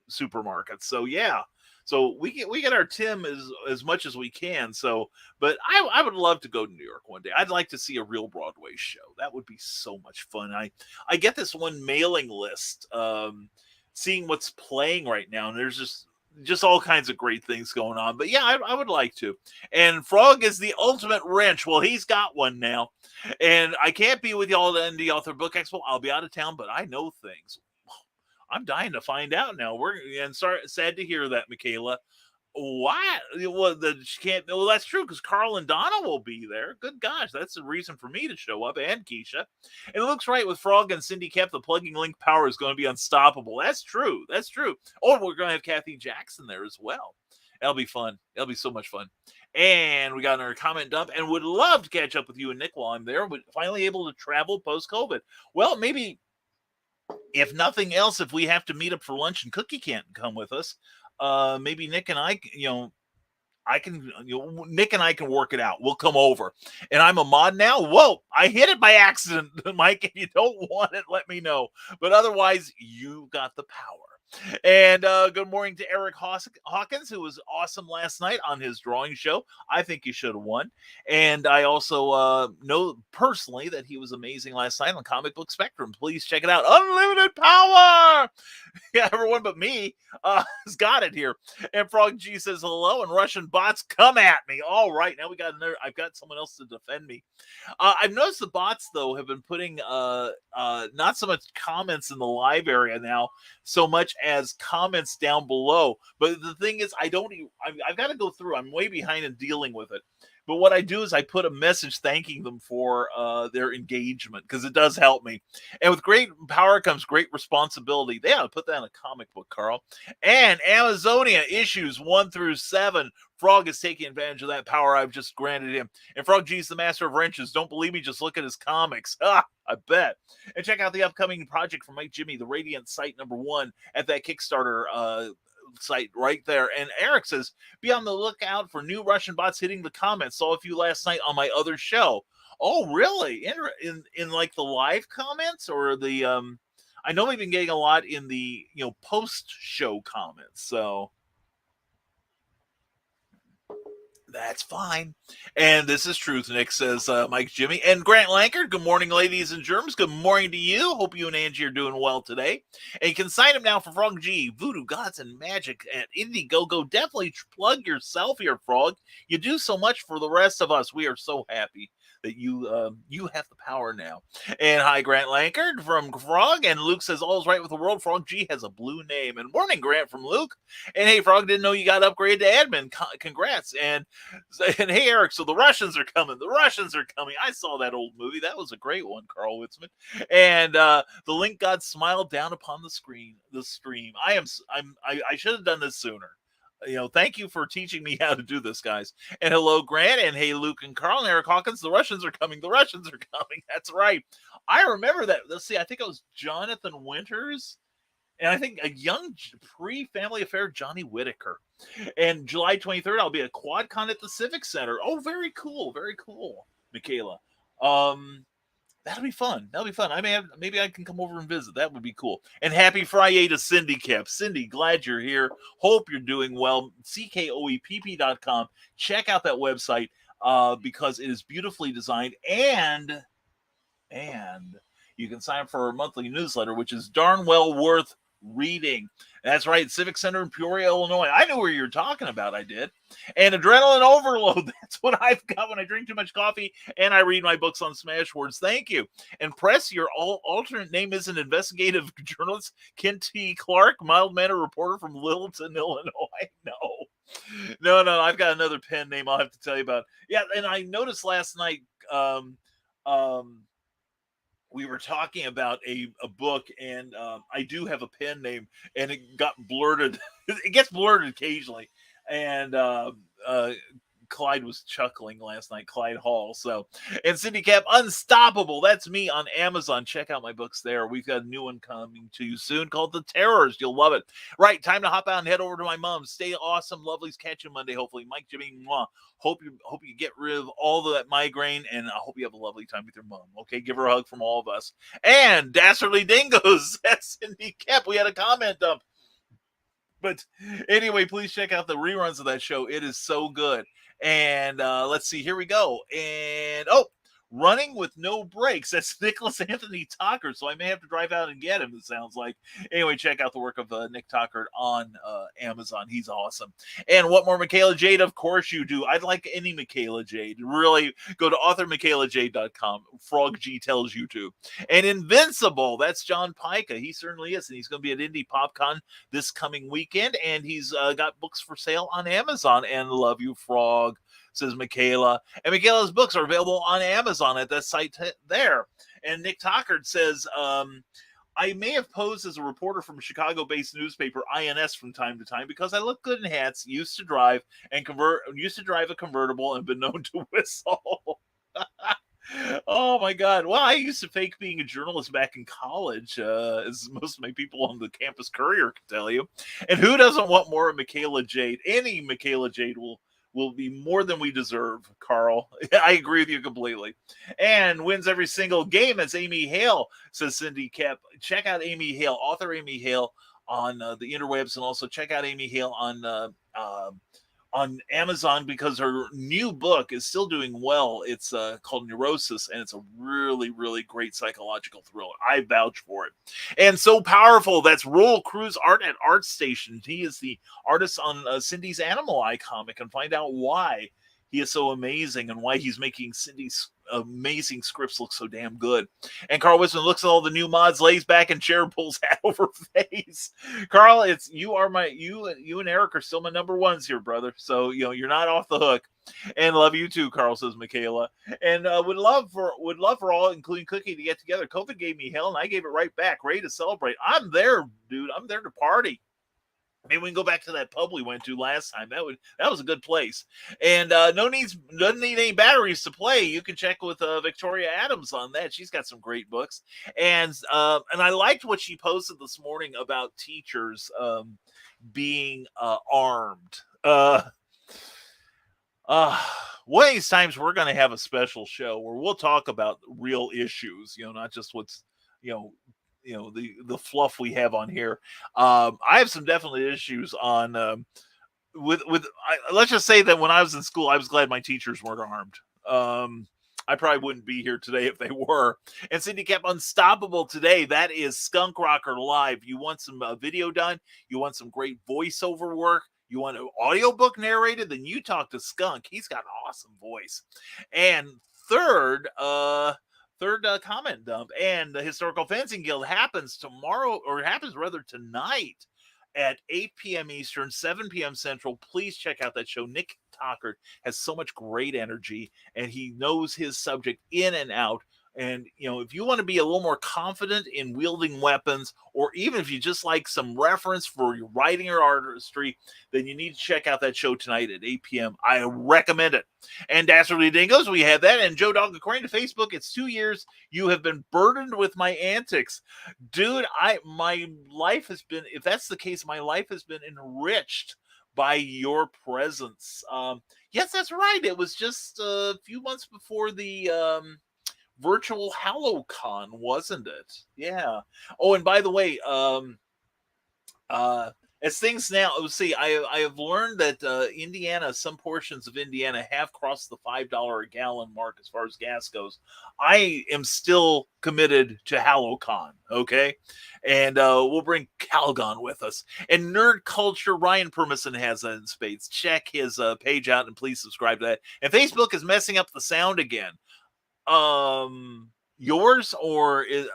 supermarket. So yeah, so we get our Tim as much as we can. So, but I would love to go to New York one day. I'd like to see a real Broadway show. That would be so much fun. I get this one mailing list, seeing what's playing right now, and there's just all kinds of great things going on. But yeah, I would like to. And Frog is the ultimate wrench. Well, he's got one now. And I can't be with y'all at the Indie Author Book Expo. I'll be out of town, but I know things. I'm dying to find out now. Sad to hear that, Michaela. Why? Well, she can't. Well, that's true, because Carl and Donna will be there. Good gosh, that's a reason for me to show up, and Keisha. And it looks right with Frog and Cindy Kemp. The plugging link power is going to be unstoppable. That's true. That's true. Oh, we're going to have Kathy Jackson there as well. That'll be fun. That'll be so much fun. And we got another comment dump, and would love to catch up with you and Nick while I'm there. But finally able to travel post-COVID. Well, maybe if nothing else, if we have to meet up for lunch and Cookie can't come with us, maybe Nick and I, Nick and I can work it out. We'll come over. And I'm a mod now. Whoa, I hit it by accident, Mike. If you don't want it, let me know. But otherwise, you got the power. And good morning to Eric Hawkins, who was awesome last night on his drawing show. I think he should have won. And I also know personally that he was amazing last night on Comic Book Spectrum. Please check it out. Unlimited power! Yeah, everyone but me has got it here. And Frog G says hello, and Russian bots, come at me. All right, now I've got someone else to defend me. I've noticed the bots, though, have been putting not so much comments in the live area now, so much as comments down below. But the thing is, I've got to go through. I'm way behind in dealing with it. But what I do is I put a message thanking them for their engagement, because it does help me. And with great power comes great responsibility. Yeah, put that in a comic book, Carl. And Amazonia issues 1 through 7. Frog is taking advantage of that power I've just granted him. And Frog G's the master of wrenches. Don't believe me? Just look at his comics. I bet. And check out the upcoming project from Mike Jimmy, the Radiant Site #1 at that Kickstarter site right there. And Eric says, be on the lookout for new Russian bots hitting the comments. Saw a few last night on my other show. Oh, really? In like the live comments, or the I know we've been getting a lot in the post-show comments. So that's fine. And this is truth, Nick says, Mike Jimmy. And Grant Lankard, good morning, ladies and germs. Good morning to you. Hope you and Angie are doing well today. And you can sign up now for Frog G, Voodoo, Gods, and Magic at Indiegogo. Definitely plug yourself here, Frog. You do so much for the rest of us. We are so happy. that you have the power now. And hi, Grant Lankard from Frog. And Luke says, all's right with the world. Frog G has a blue name. And morning, Grant from Luke. And hey, Frog, didn't know you got upgraded to admin. Congrats. And hey, Eric, so the Russians are coming. The Russians are coming. I saw that old movie. That was a great one, Carl Witzman. And the link god smiled down upon the screen, the stream. I should have done this sooner. Thank you for teaching me how to do this, guys. And hello, Grant, and hey, Luke and Carl and Eric Hawkins. The Russians are coming. The Russians are coming. That's right. I remember that. Let's see. I think it was Jonathan Winters, and I think a young pre-Family Affair Johnny Whitaker. And July 23rd, I'll be at QuadCon at the Civic Center. Oh, very cool. Very cool, Michaela. That'll be fun. Maybe I can come over and visit. That would be cool. And happy Friday to Cindy Cap. Cindy, glad you're here. Hope you're doing well. CKOEPP.com. Check out that website because it is beautifully designed, and you can sign up for our monthly newsletter, which is darn well worth reading. That's right, Civic Center in Peoria, Illinois. I knew where you were talking about. I did. And adrenaline overload. That's what I've got when I drink too much coffee and I read my books on Smashwords. Thank you. And Press, your alternate name is an investigative journalist. Kent T. Clark, mild-mannered reporter from Littleton, Illinois. No. I've got another pen name I'll have to tell you about. Yeah, and I noticed last night we were talking about a book, and I do have a pen name, and it got blurted. It gets blurted occasionally. And Clyde was chuckling last night, Clyde Hall. So, and Cindy Cap, Unstoppable. That's me on Amazon. Check out my books there. We've got a new one coming to you soon called The Terrors. You'll love it. Right, time to hop out and head over to my mom. Stay awesome. Lovelies. Catch you Monday, hopefully. Mike, Jimmy, mwah. Hope you get rid of all of that migraine, and I hope you have a lovely time with your mom. Okay, give her a hug from all of us. And Dastardly Dingoes. That's Cindy Cap. We had a comment dump. But anyway, please check out the reruns of that show. It is so good. And let's see. Here we go. And Running with No Brakes. That's Nicholas Anthony Tockard. So I may have to drive out and get him, it sounds like. Anyway, check out the work of Nick Tockard on Amazon. He's awesome. And what more, Michaela Jade? Of course you do. I'd like any Michaela Jade. Really, go to authormichaelajade.com. Frog G tells you to. And Invincible. That's John Pica. He certainly is. And he's going to be at Indie PopCon this coming weekend. And he's got books for sale on Amazon. And love you, Frog, says Michaela. And Michaela's books are available on Amazon at that site there. And Nick Tockard says, I may have posed as a reporter from a Chicago-based newspaper, INS, from time to time because I look good in hats, used to drive a convertible, and been known to whistle. Oh my God. Well, I used to fake being a journalist back in college, as most of my people on the Campus Courier can tell you. And who doesn't want more of Michaela Jade? Any Michaela Jade will be more than we deserve, Carl. I agree with you completely. And wins every single game as Amy Hale, says Cindy Cap. Check out Amy Hale, author Amy Hale, on the interwebs, and also check out Amy Hale on Amazon because her new book is still doing well. It's called Neurosis, and it's a really, really great psychological thriller. I vouch for it. And So Powerful, that's Roel Cruz Art at ArtStation. He is the artist on Cindy's Animal Eye comic, and find out why he is so amazing and why he's making Cindy's amazing scripts look so damn good. And Carl Wisman looks at all the new mods, lays back and chair, pulls hat over face. Carl, it's you and Eric are still my number ones here, brother. So you're not off the hook. And love you too, Carl, says Michaela. And would love for all, including Cookie, to get together. COVID gave me hell, and I gave it right back. Ready to celebrate. I'm there, dude. I'm there to party. Maybe we can go back to that pub we went to last time. That was a good place. And doesn't need any batteries to play. You can check with Victoria Adams on that. She's got some great books. And I liked what she posted this morning about teachers being armed. One of these times we're going to have a special show where we'll talk about real issues, not just what's, the fluff we have on here. I have some definite issues on let's just say that when I was in school, I was glad my teachers weren't armed. I probably wouldn't be here today if they were. And Cindy Cap, Unstoppable today. That is Skunk Rocker Live. You want some video done? You want some great voiceover work? You want an audiobook narrated? Then you talk to Skunk. He's got an awesome voice. And third comment dump. And the Historical Fencing Guild happens tomorrow, or happens rather tonight at 8 p.m. Eastern, 7 p.m. Central. Please check out that show. Nick Tockert has so much great energy, and he knows his subject in and out. And, if you want to be a little more confident in wielding weapons, or even if you just like some reference for your writing or artistry, then you need to check out that show tonight at 8 p.m. I recommend it. And Dastardly Dingoes, we have that. And Joe Dog, according to Facebook, it's 2 years. You have been burdened with my antics. Dude, my life has been, if that's the case, my life has been enriched by your presence. Yes, that's right. It was just a few months before the virtual HalloCon, wasn't it? Yeah. Oh, and by the way, as things now, see, I have learned that Indiana, some portions of Indiana have crossed the $5 a gallon mark as far as gas goes. I am still committed to HalloCon, okay? And we'll bring Calgon with us. And Nerd Culture, Ryan Permison has that in spades. Check his page out and please subscribe to that. And Facebook is messing up the sound again. Yours or is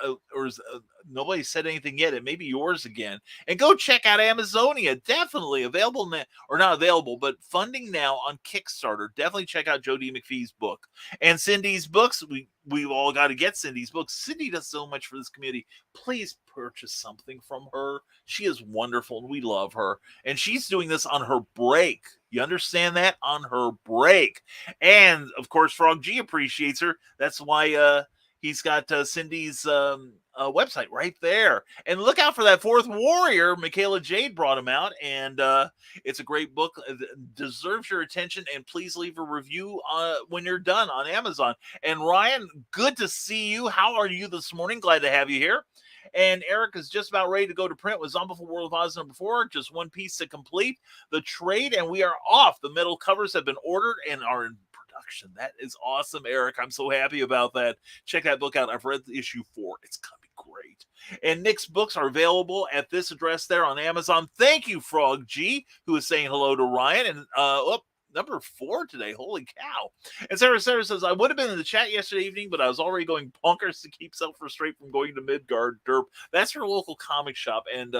nobody said anything yet? It may be yours again. And go check out Amazonia. Definitely available now, or not available, but funding now on Kickstarter. Definitely check out Joe D. McPhee's book and Cindy's books. We've all got to get Cindy's books. Cindy does so much for this community. Please purchase something from her. She is wonderful and we love her. And she's doing this on her break. You understand that? On her break. And of course, Frog G appreciates her. That's why he's got Cindy's website right there. And look out for that Fourth Warrior. Michaela Jade brought him out, and it's a great book. Deserves your attention, and please leave a review when you're done on Amazon. And Ryan, good to see you. How are you this morning? Glad to have you here. And Eric is just about ready to go to print with Zombieful World of Oz #4. Just one piece to complete the trade, and we are off. The metal covers have been ordered and are in production. That is awesome, Eric. I'm so happy about that. Check that book out. I've read issue 4. It's going to be great. And Nick's books are available at this address there on Amazon. Thank you, Frog G, who is saying hello to Ryan. And number 4 today. Holy cow. And Sarah says, I would have been in the chat yesterday evening, but I was already going bonkers to keep Self-Restraint from going to Midgard. Derp. That's her local comic shop. And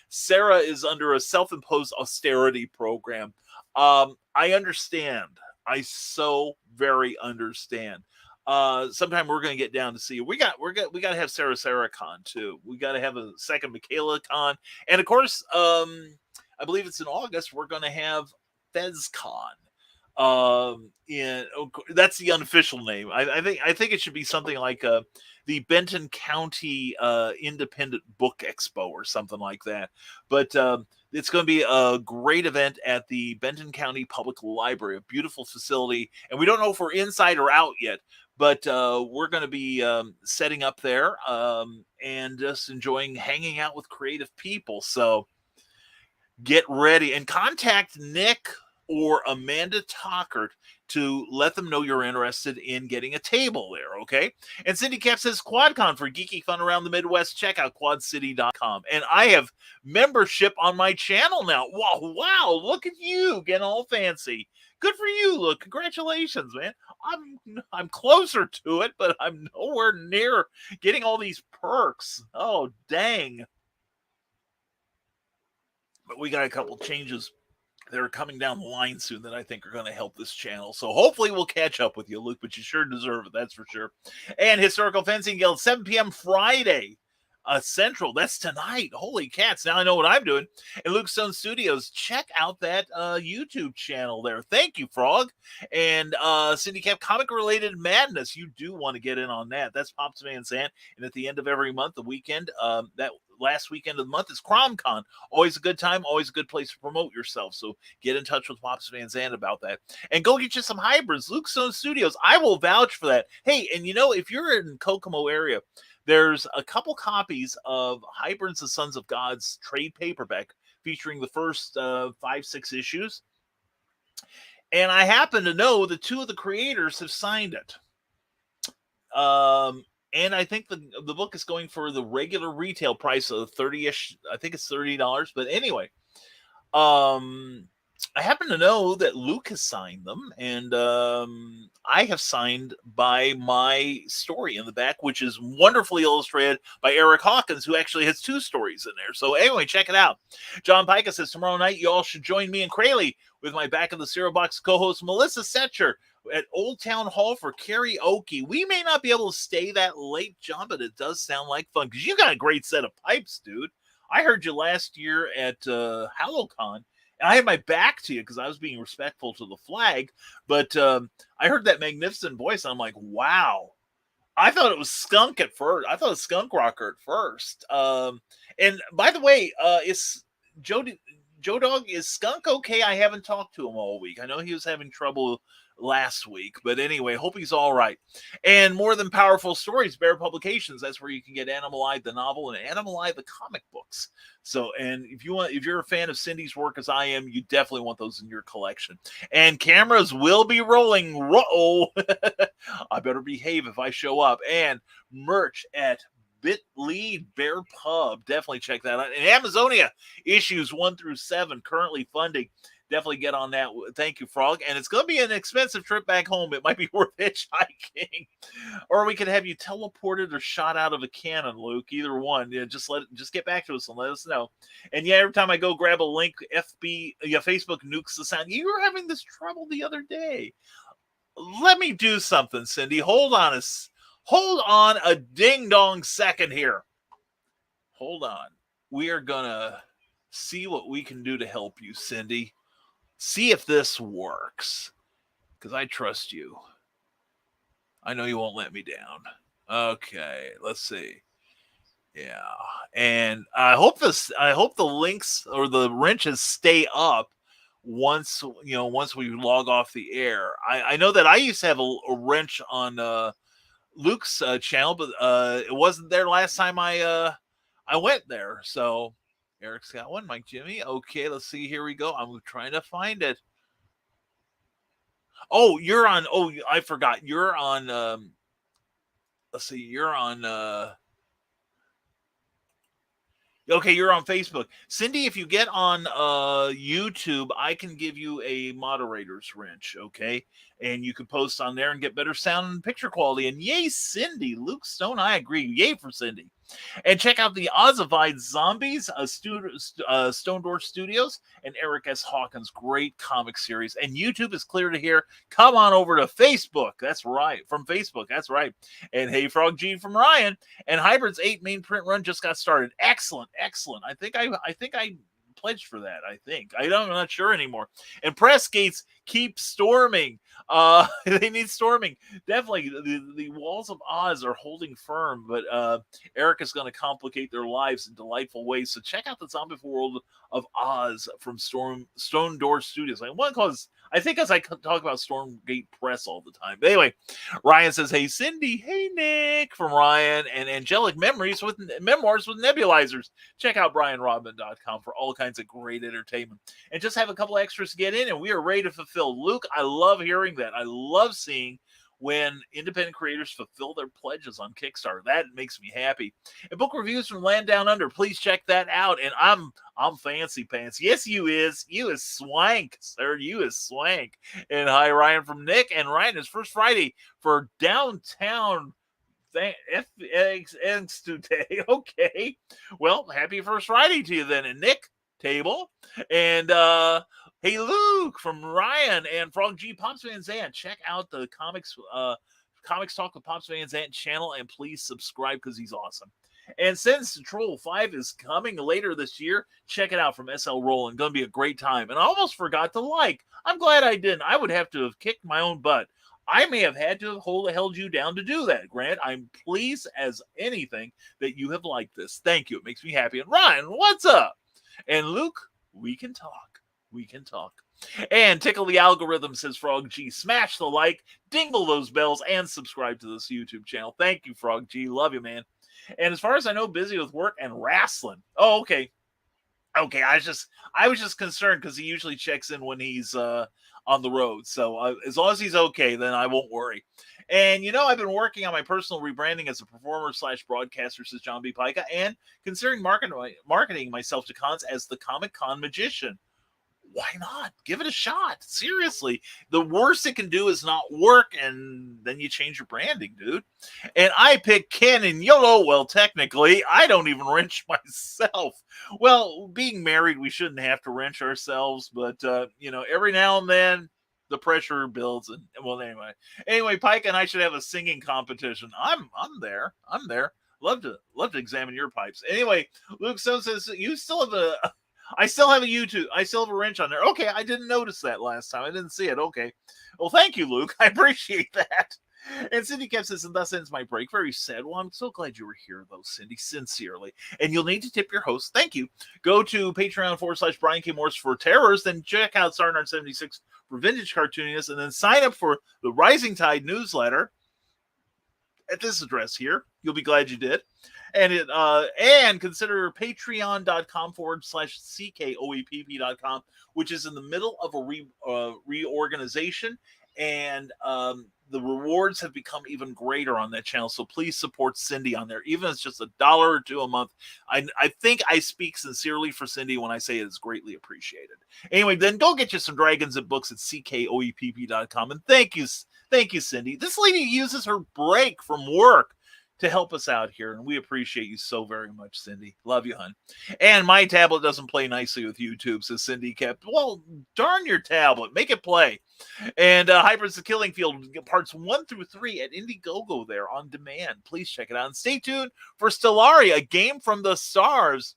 Sarah is under a self-imposed austerity program. I understand. I so very understand. Sometime we're going to get down to see you. We got to have Sarah Con too. We got to have a second Michaela Con. And of course, I believe it's in August, we're going to have FezCon. That's the unofficial name. I think it should be something like the Benton County Independent Book Expo or something like that. But it's going to be a great event at the Benton County Public Library, a beautiful facility. And we don't know if we're inside or out yet, but we're going to be setting up there and just enjoying hanging out with creative people. So get ready and contact Nick or Amanda Tockert to let them know you're interested in getting a table there, okay? And Cindy Cap says, QuadCon for geeky fun around the Midwest. Check out quadcity.com. And I have membership on my channel now. Wow, look at you getting all fancy. Good for you, look. Congratulations, man. I'm closer to it, but I'm nowhere near getting all these perks. Oh, dang. But we got a couple changes that are coming down the line soon that I think are going to help this channel. So hopefully we'll catch up with you, Luke, but you sure deserve it. That's for sure. And Historical Fencing Guild, 7 p.m. Friday, Central. That's tonight. Holy cats. Now I know what I'm doing. And Luke Stone Studios, check out that YouTube channel there. Thank you, Frog. And Cindy Cap, comic-related madness. You do want to get in on that. That's Pops Van Sant. And at the end of every month, the weekend, that last weekend of the month is CromCon. Always a good time, always a good place to promote yourself. So get in touch with Pops Van Sant about that. And go get you some hybrids. Luke Stone Studios. I will vouch for that. Hey, and if you're in Kokomo area, there's a couple copies of Hybrids, the Sons of God's trade paperback featuring the first 5-6 issues. And I happen to know that 2 of the creators have signed it. And I think the book is going for the regular retail price of 30-ish. I think it's $30. But anyway, I happen to know that Luke has signed them, and I have signed by my story in the back, which is wonderfully illustrated by Eric Hawkins, who actually has 2 stories in there. So anyway, check it out. John Pica says, tomorrow night you all should join me in Crayley with my Back of the Cereal Box co-host Melissa Setcher at Old Town Hall for karaoke. We may not be able to stay that late, John, but it does sound like fun because you got a great set of pipes, dude. I heard you last year at HalloCon. And I had my back to you because I was being respectful to the flag. But I heard that magnificent voice. And I'm like, wow. I thought it was Skunk at first. I thought it was Skunk Rocker at first. And by the way, is Joe Dog, is Skunk okay? I haven't talked to him all week. I know he was having trouble last week, but anyway, hope he's all right. And More Than Powerful Stories, Bear Publications. That's where you can get Animal Eye the novel and Animal Eye the comic books. So, and if you're a fan of Cindy's work as I am, you definitely want those in your collection. And cameras will be rolling. I better behave if I show up. And merch at Bit.ly Bear Pub. Definitely check that out. And Amazonia issues 1 through 7 currently funding. Definitely get on that. Thank you, Frog. And it's going to be an expensive trip back home. It might be worth hitchhiking. Or we could have you teleported or shot out of a cannon, Luke. Either one. Yeah, just get back to us and let us know. And yeah, every time I go grab a link, Facebook nukes the sound. You were having this trouble the other day. Let me do something, Cindy. Hold on a ding-dong second here. Hold on. We are going to see what we can do to help you, Cindy. See if this works, because I trust you. I know you won't let me down. Okay, let's see. Yeah, and I hope the links or the wrenches stay up once we log off the air. I know that I used to have a wrench on Luke's channel, but it wasn't there last time I went there. So Eric's got one. Mike Jimmy. Okay, let's see. Here we go. I'm trying to find it. Oh, you're on. Oh, I forgot. You're on. Let's see. You're on. Okay, you're on Facebook. Cindy, if you get on YouTube, I can give you a moderator's wrench, okay? And you can post on there and get better sound and picture quality. And yay, Cindy. Luke Stone, I agree. Yay for Cindy. And check out the Ozofied Zombies, Stone Door Studios, and Eric S. Hawkins' great comic series. And YouTube is clear to hear. Come on over to Facebook. That's right. From Facebook. That's right. And Hey Frog G from Ryan. And Hybrid's 8 main print run just got started. Excellent. I think I pledged for that. I'm not sure anymore. And press gates keep storming. They need storming. Definitely, the walls of Oz are holding firm, but Eric is going to complicate their lives in delightful ways. So check out the zombie world of Oz from Stone Door Studios. I think as I talk about Stormgate Press all the time. But anyway, Ryan says, "Hey Cindy, hey Nick," from Ryan, and Angelic Memoirs with Nebulizers. Check out BrianRodman.com for all kinds of great entertainment. And just have a couple extras to get in, and we are ready to fulfill. Luke, I love hearing that. I love seeing when independent creators fulfill their pledges on Kickstarter. That makes me happy. And book reviews from Land Down Under. Please check that out. And I'm fancy pants. Yes, you is swank, sir. You is swank. And hi, Ryan from Nick. And Ryan is first Friday for Downtown FX today. Okay. Well, happy first Friday to you then. And Nick Table. And hey, Luke from Ryan and Frog G Pops Van Zandt. Check out the Comics Talk with Pops Van Zandt channel and please subscribe because he's awesome. And since Troll 5 is coming later this year, check it out from SL Rollin'. Going to be a great time. And I almost forgot to like. I'm glad I didn't. I would have to have kicked my own butt. I may have had to have held you down to do that, Grant. I'm pleased as anything that you have liked this. Thank you. It makes me happy. And Ryan, what's up? And Luke, we can talk. We can talk. And Tickle the Algorithm, says Frog G. Smash the like, dingle those bells, and subscribe to this YouTube channel. Thank you, Frog G. Love you, man. And as far as I know, busy with work and wrestling. Oh, okay. Okay, I was just concerned because he usually checks in when he's on the road. So as long as he's okay, then I won't worry. And, I've been working on my personal rebranding as a performer/broadcaster, says John B. Pica, and considering marketing myself to cons as the Comic Con magician. why not? Give it a shot. Seriously. The worst it can do is not work, and then you change your branding, dude. And I picked Ken and YOLO. Well, technically, I don't even wrench myself. Well, being married, we shouldn't have to wrench ourselves, but, every now and then, the pressure builds. And, well, anyway, Pike and I should have a singing competition. I'm there. Love to examine your pipes. Anyway, Luke so says you still have I still have a YouTube. I still have a wrench on there. Okay, I didn't notice that last time. I didn't see it. Okay. Well, thank you, Luke. I appreciate that. And Cindy Kepp says, and thus ends my break. Very sad. Well, I'm so glad you were here, though, Cindy, sincerely. And you'll need to tip your host. Thank you. Go to Patreon.com/Brian K. Morris for Terrors. Then check out Sarnard76 for Vintage Cartooniness. And then sign up for the Rising Tide newsletter at this address here. You'll be glad you did. And consider patreon.com/CKOEPP.com, which is in the middle of a reorganization. And the rewards have become even greater on that channel. So please support Cindy on there. Even if it's just $1 or $2 a month. I think I speak sincerely for Cindy when I say it is greatly appreciated. Anyway, then go get you some Dragons and Books at CKOEPP.com. And thank you, Cindy. This lady uses her break from work to help us out here, and we appreciate you so very much, Cindy. Love you, hon. And my tablet doesn't play nicely with YouTube, says Cindy Kepp. Well, darn your tablet. Make it play. And Hyper's The Killing Field, parts 1 through 3 at Indiegogo there on demand. Please check it out. And stay tuned for Stellaria, a game from the stars.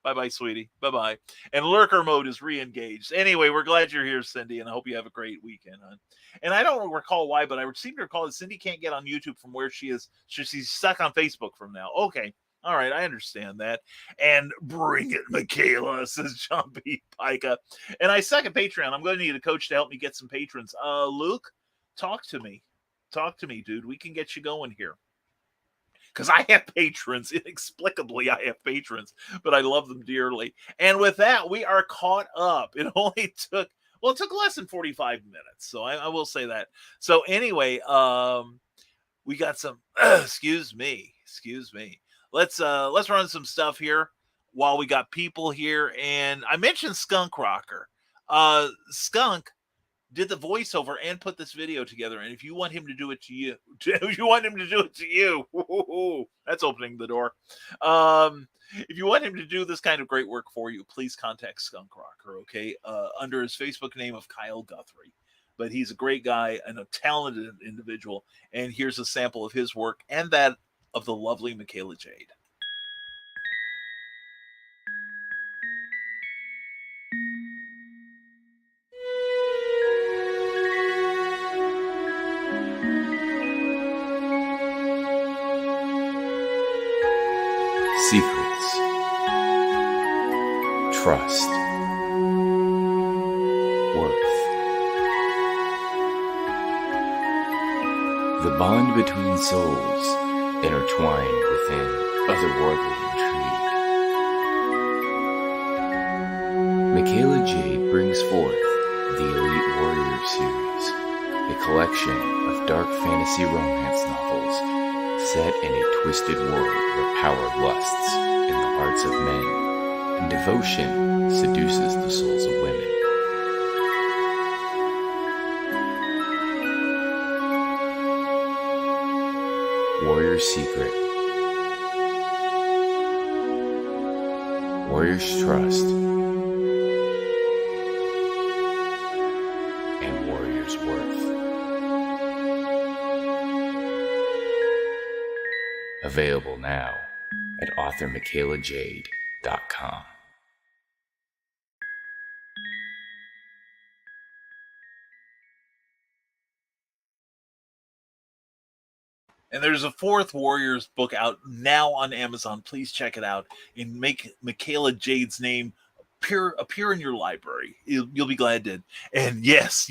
Bye-bye, sweetie. Bye-bye. And Lurker Mode is re-engaged. Anyway, we're glad you're here, Cindy, and I hope you have a great weekend, hon. And I don't recall why, but I seem to recall that Cindy can't get on YouTube from where she is. She's stuck on Facebook from now. Okay. All right. I understand that. And bring it, Michaela, says John B. Pica. And I second Patreon. I'm going to need a coach to help me get some patrons. Luke, talk to me. Talk to me, dude. We can get you going here. Because I have patrons. Inexplicably, I have patrons. But I love them dearly. And with that, we are caught up. It only took... Well, it took less than 45 minutes, so I will say that. So anyway, we got some. Excuse me. Let's run some stuff here while we got people here. And I mentioned Skunk Rocker. Skunk did the voiceover and put this video together. And if you want him to do it to you, that's opening the door. If you want him to do this kind of great work for you, please contact Skunk Rocker, okay? Under his Facebook name of Kyle Guthrie. But he's a great guy and a talented individual. And here's a sample of his work and that of the lovely Michaela Jade. Secrets, trust, worth. The bond between souls intertwined within otherworldly intrigue. Michaela Jade brings forth the Elite Warrior series, a collection of dark fantasy romance novels set in a twisted world where power lusts in the hearts of men and devotion seduces the souls of women. Warrior's Secret, Warrior's Trust, and Warrior's Worth. Available now at authormichaelajade.com. And there's a fourth Warriors book out now on Amazon. Please check it out and make Michaela Jade's name appear in your library. You'll be glad it did. And yes.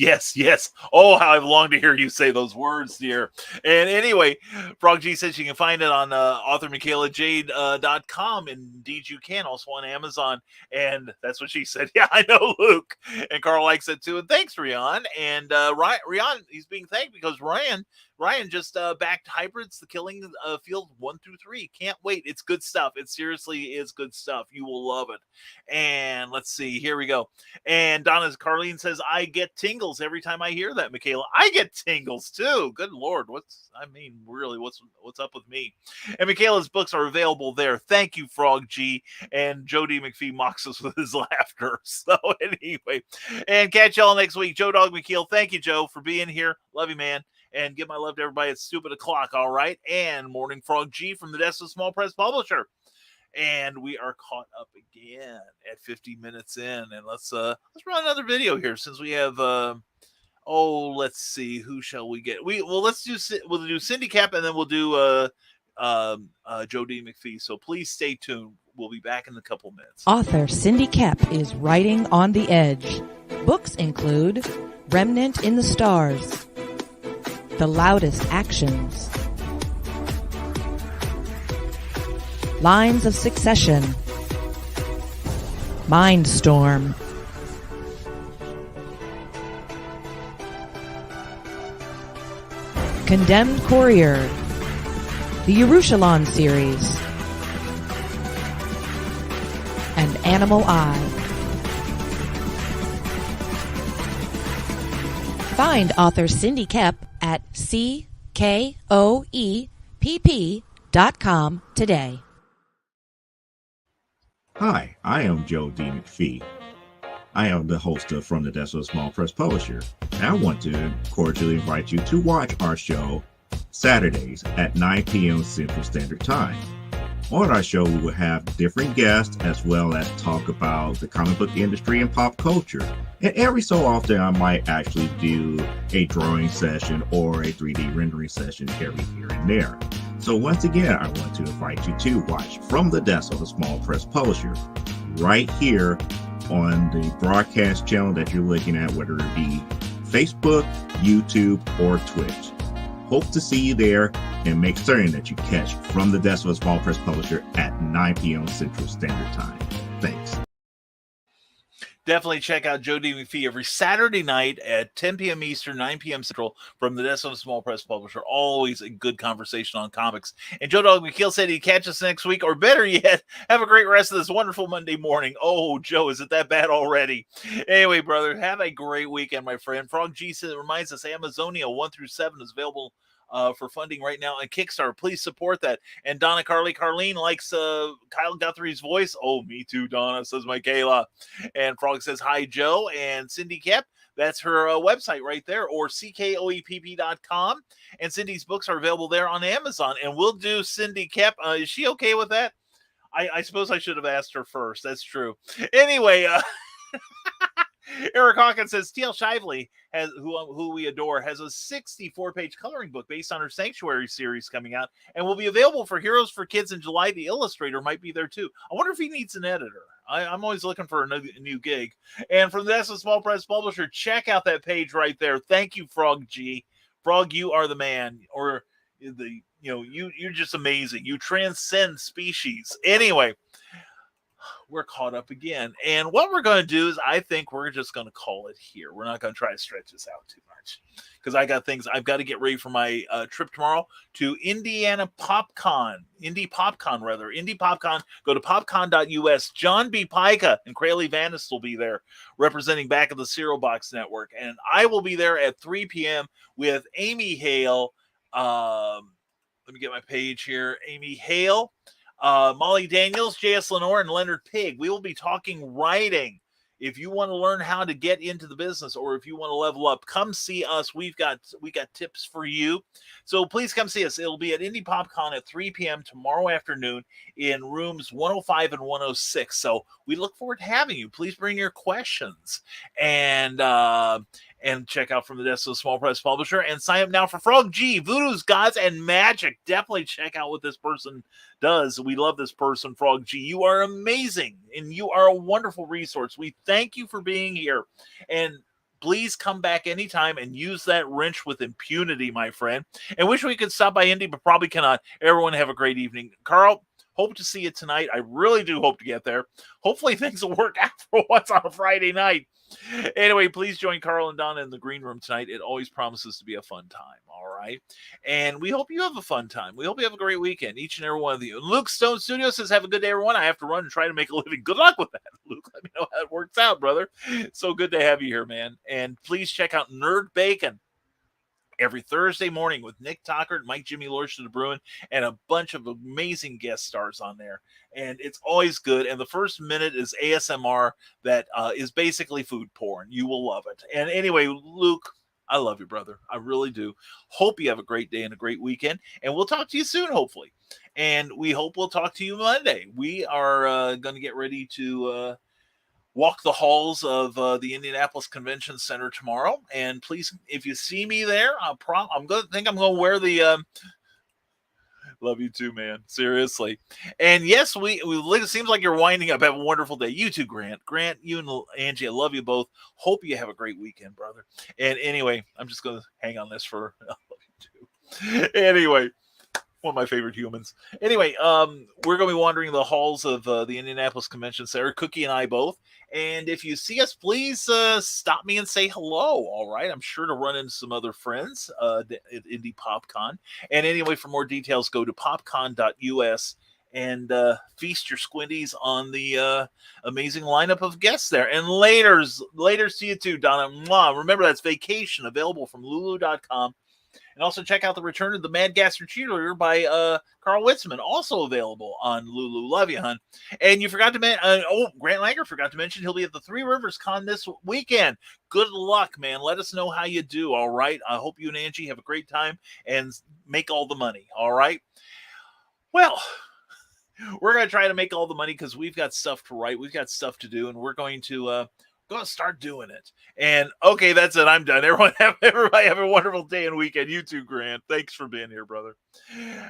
Oh, how I've longed to hear you say those words, dear. And anyway, Frog G says you can find it on authormichaelajade.com. And indeed you can, also on Amazon. And that's what she said. Yeah, I know, Luke. And Carl likes it too. And thanks, Rian. And Ryan, he's being thanked because Ryan Ryan just backed Hybrids, The Killing Field 1 through 3. Can't wait. It's good stuff. It seriously is good stuff. You will love it. And let's see. Here we go. And Carlene says, I get tingles every time I hear that, Michaela. I get tingles too. Good Lord. What's up with me? And Michaela's books are available there. Thank you, Frog G. And Joe D. McPhee mocks us with his laughter. So anyway, and catch y'all next week. Joe Dog McKeel. Thank you, Joe, for being here. Love you, man. And give my love to everybody at Stupid O'Clock, all right? And Morning Frog G from the desk of Small Press Publisher. And we are caught up again at 50 minutes in. And let's run another video here since we have let's see, who shall we get? We'll do Cindy Cap, and then we'll do Joe D. McPhee. So please stay tuned. We'll be back in a couple minutes. Author Cindy Cap is writing on the edge. Books include Remnant in the Stars, The Loudest Actions, Lines of Succession, Mindstorm, Condemned Courier, the Yerushalayim series, and Animal Eye. Find author Cindy Kep at CKOEPP.com today. Hi, I am Joe D. McPhee. I am the host of From the Desk of a Small Press Publisher, and I want to cordially invite you to watch our show Saturdays at 9 p.m. Central Standard Time. On our show, we will have different guests as well as talk about the comic book industry and pop culture. And every so often, I might actually do a drawing session or a 3D rendering session every here and there. So once again, I want to invite you to watch From the Desk of a Small Press Publisher right here on the broadcast channel that you're looking at, whether it be Facebook, YouTube, or Twitch. Hope to see you there, and make certain that you catch From the Desk of a Small Press Publisher at 9 p.m. Central Standard Time. Thanks. Definitely check out Joe D. McPhee every Saturday night at 10 p.m. Eastern, 9 p.m. Central from the Desk of a Small Press Publisher. Always a good conversation on comics. And Joe Dog McKeel said he'd catch us next week, or better yet, have a great rest of this wonderful Monday morning. Oh, Joe, is it that bad already? Anyway, brother, have a great weekend, my friend. Frog G reminds us Amazonia 1 through 7 is available for funding right now on Kickstarter. Please support that. And Donna Carlene likes Kyle Guthrie's voice. Oh, me too, Donna, says Michaela. And Frog says, hi, Joe. And Cindy Kep, that's her website right there, or CKOEPP.com. And Cindy's books are available there on Amazon. And we'll do Cindy Kep. Is she okay with that? I suppose I should have asked her first. That's true. Anyway, Eric Hawkins says T.L. Shively, who we adore, has a 64-page coloring book based on her Sanctuary series coming out and will be available for Heroes for Kids in July. The illustrator might be there too. I wonder if he needs an editor. I'm always looking for a new gig. And from the Desk of Small Press Publisher, check out that page right there. Thank you, Frog G. Frog, you are the man. Or you're just amazing. You transcend species. Anyway, we're caught up again. And what we're going to do is I think we're just going to call it here. We're not going to try to stretch this out too much because I got things I've got to get ready for my trip tomorrow to Indie PopCon. Go to popcon.us. John B. Pica and Crayley Vanis will be there representing Back of the Cereal Box Network. And I will be there at 3 p.m. with Amy Hale. Let me get my page here. Amy Hale, Molly Daniels, J.S. Lenore, and Leonard Pigg. We will be talking writing. If you want to learn how to get into the business or if you want to level up, come see us. We got tips for you. So please come see us. It'll be at Indie PopCon at 3 p.m. tomorrow afternoon in rooms 105 and 106. So we look forward to having you. Please bring your questions and check out From the Desk of the Small Press Publisher and sign up now for Frog G, Voodoo's Gods and Magic. Definitely check out what this person does. We love this person, Frog G. You are amazing and you are a wonderful resource. We thank you for being here, and please come back anytime and use that wrench with impunity, my friend. And wish we could stop by Indy, but probably cannot. Everyone have a great evening. Carl, hope to see you tonight. I really do hope to get there. Hopefully things will work out for once on a Friday night. Anyway, please join Carl and Donna in the green room tonight. It always promises to be a fun time. All right. And we hope you have a fun time. We hope you have a great weekend, each and every one of you. Luke Stone Studio says, have a good day, everyone. I have to run and try to make a living. Good luck with that, Luke. Let me know how it works out, brother. So good to have you here, man. And please check out Nerd Bacon every Thursday morning with Nick Tockert, Mike Jimmy Lorsch to the Bruin, and a bunch of amazing guest stars on there. And it's always good. And the first minute is ASMR that is basically food porn. You will love it. And anyway, Luke, I love you, brother. I really do. Hope you have a great day and a great weekend. And we'll talk to you soon, hopefully. And we hope we'll talk to you Monday. We are going to get ready to walk the halls of the Indianapolis Convention Center tomorrow. And please, if you see me there, I'm going to wear the love you too, man. Seriously. And yes, it seems like you're winding up. Have a wonderful day. You too, Grant. Grant, you and Angie, I love you both. Hope you have a great weekend, brother. And anyway, I'm just going to hang on this for I love you too. Anyway, one of my favorite humans. Anyway, we're going to be wandering the halls of the Indianapolis Convention Center, Cookie and I both. And if you see us, please stop me and say hello, all right? I'm sure to run into some other friends at Indy PopCon. And anyway, for more details, go to popcon.us and feast your squinties on the amazing lineup of guests there. And later, see you too, Donna. Mwah. Remember, that's Vacation, available from lulu.com. And also check out The Return of the Mad Gasser Cheerleader by Carl Witzman, also available on Lulu. Love you, hon. And you forgot to mention, Grant Langer forgot to mention he'll be at the Three Rivers Con this weekend. Good luck, man. Let us know how you do, all right? I hope you and Angie have a great time and make all the money, all right? Well, we're going to try to make all the money because we've got stuff to write. We've got stuff to do, and we're going to start doing it. And okay, that's it. I'm done. Everybody have a wonderful day and weekend. You too, Grant. Thanks for being here, brother.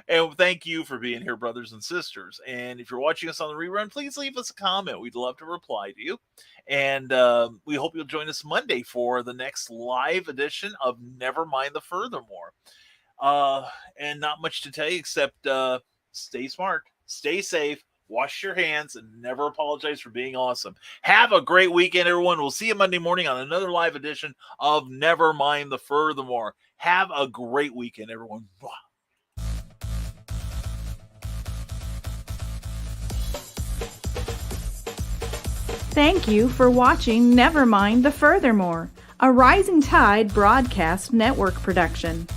And thank you for being here, brothers and sisters. And if you're watching us on the rerun, please leave us a comment. We'd love to reply to you. And we hope you'll join us Monday for the next live edition of Nevermind the Furthermore. And not much to tell you except stay smart, stay safe, wash your hands, and never apologize for being awesome. Have a great weekend, everyone. We'll see you Monday morning on another live edition of Nevermind the Furthermore. Have a great weekend, everyone. Thank you for watching Nevermind the Furthermore, a Rising Tide Broadcast Network production.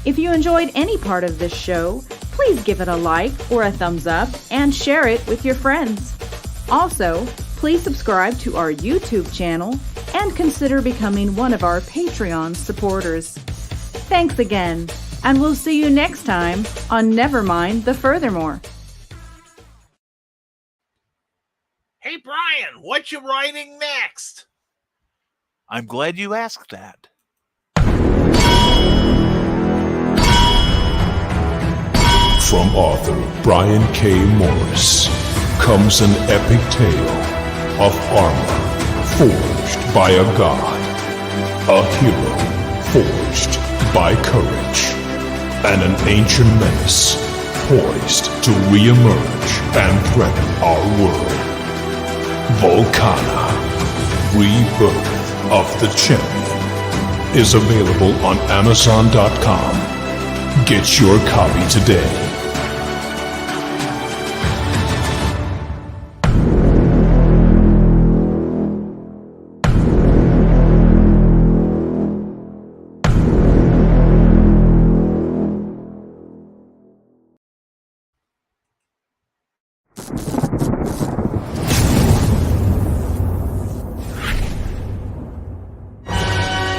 If you enjoyed any part of this show, please give it a like or a thumbs up and share it with your friends. Also, please subscribe to our YouTube channel and consider becoming one of our Patreon supporters. Thanks again, and we'll see you next time on Nevermind the Furthermore. Hey, Brian, what you writing next? I'm glad you asked that. From author Brian K. Morris comes an epic tale of armor forged by a god, a hero forged by courage, and an ancient menace poised to re-emerge and threaten our world. Volcana, Rebirth of the Champion, is available on Amazon.com. Get your copy today.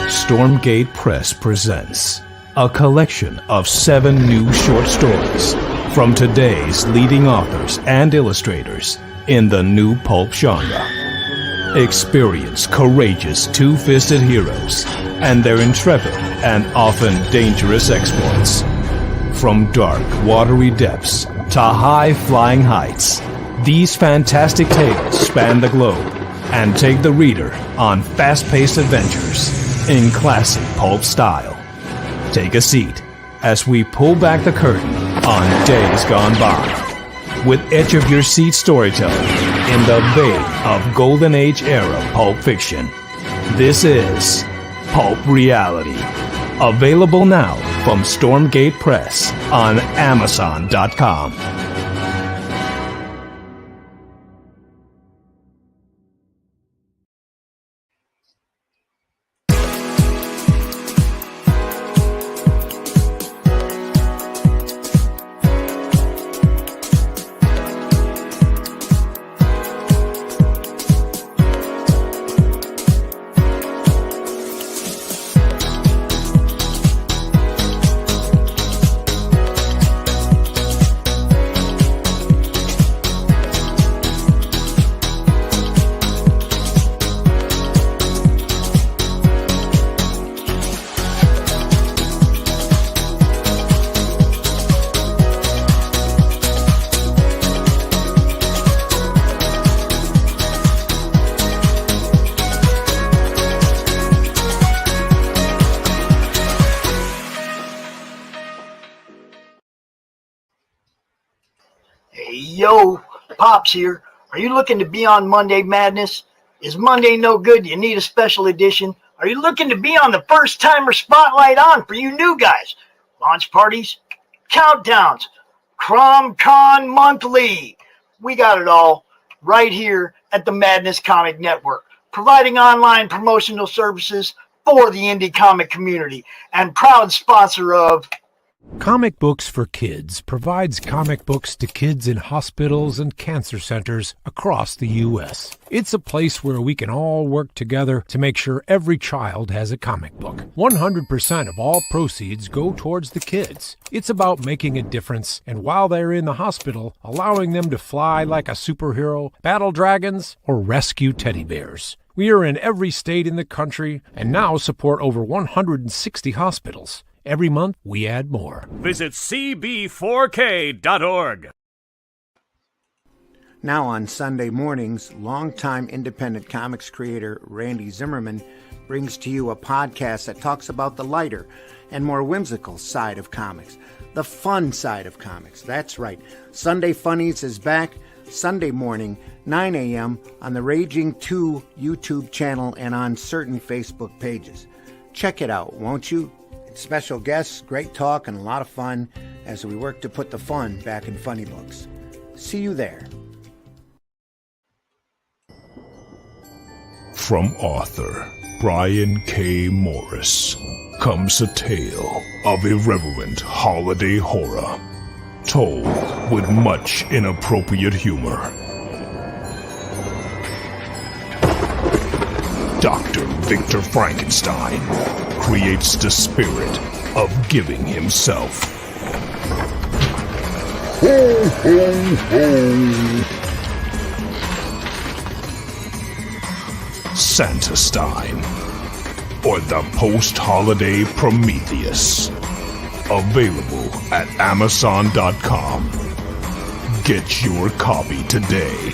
Stormgate Press presents a collection of 7 new short stories from today's leading authors and illustrators in the new pulp genre. Experience courageous two-fisted heroes and their intrepid and often dangerous exploits. From dark, watery depths to high-flying heights, these fantastic tales span the globe and take the reader on fast-paced adventures in classic pulp style. Take a seat as we pull back the curtain on Days Gone By with edge-of-your-seat storytelling in the vein of Golden Age era pulp fiction. This is Pulp Reality. Available now from Stormgate Press on Amazon.com. Yo, Pops here. Are you looking to be on Monday Madness? Is Monday no good? Do you need a special edition? Are you looking to be on the first timer spotlight on for you new guys? Launch parties, countdowns, CromCon Monthly. We got it all right here at the Madness Comic Network, providing online promotional services for the indie comic community and proud sponsor of Comic Books for Kids provides comic books to kids in hospitals and cancer centers across the U.S. It's a place where we can all work together to make sure every child has a comic book. 100% of all proceeds go towards the kids. It's about making a difference, and while they're in the hospital, allowing them to fly like a superhero, battle dragons, or rescue teddy bears. We are in every state in the country and now support over 160 hospitals. Every month, we add more. Visit cb4k.org. Now on Sunday mornings, longtime independent comics creator Randy Zimmerman brings to you a podcast that talks about the lighter and more whimsical side of comics, the fun side of comics. That's right. Sunday Funnies is back Sunday morning, 9 a.m. on the Raging 2 YouTube channel and on certain Facebook pages. Check it out, won't you? Special guests, great talk, and a lot of fun as we work to put the fun back in funny books. See you there. From author Brian K. Morris comes a tale of irreverent holiday horror, told with much inappropriate humor. Dr. Victor Frankenstein creates the spirit of giving himself. Ho, ho, ho. Santastein, or the post-holiday Prometheus. Available at Amazon.com. Get your copy today.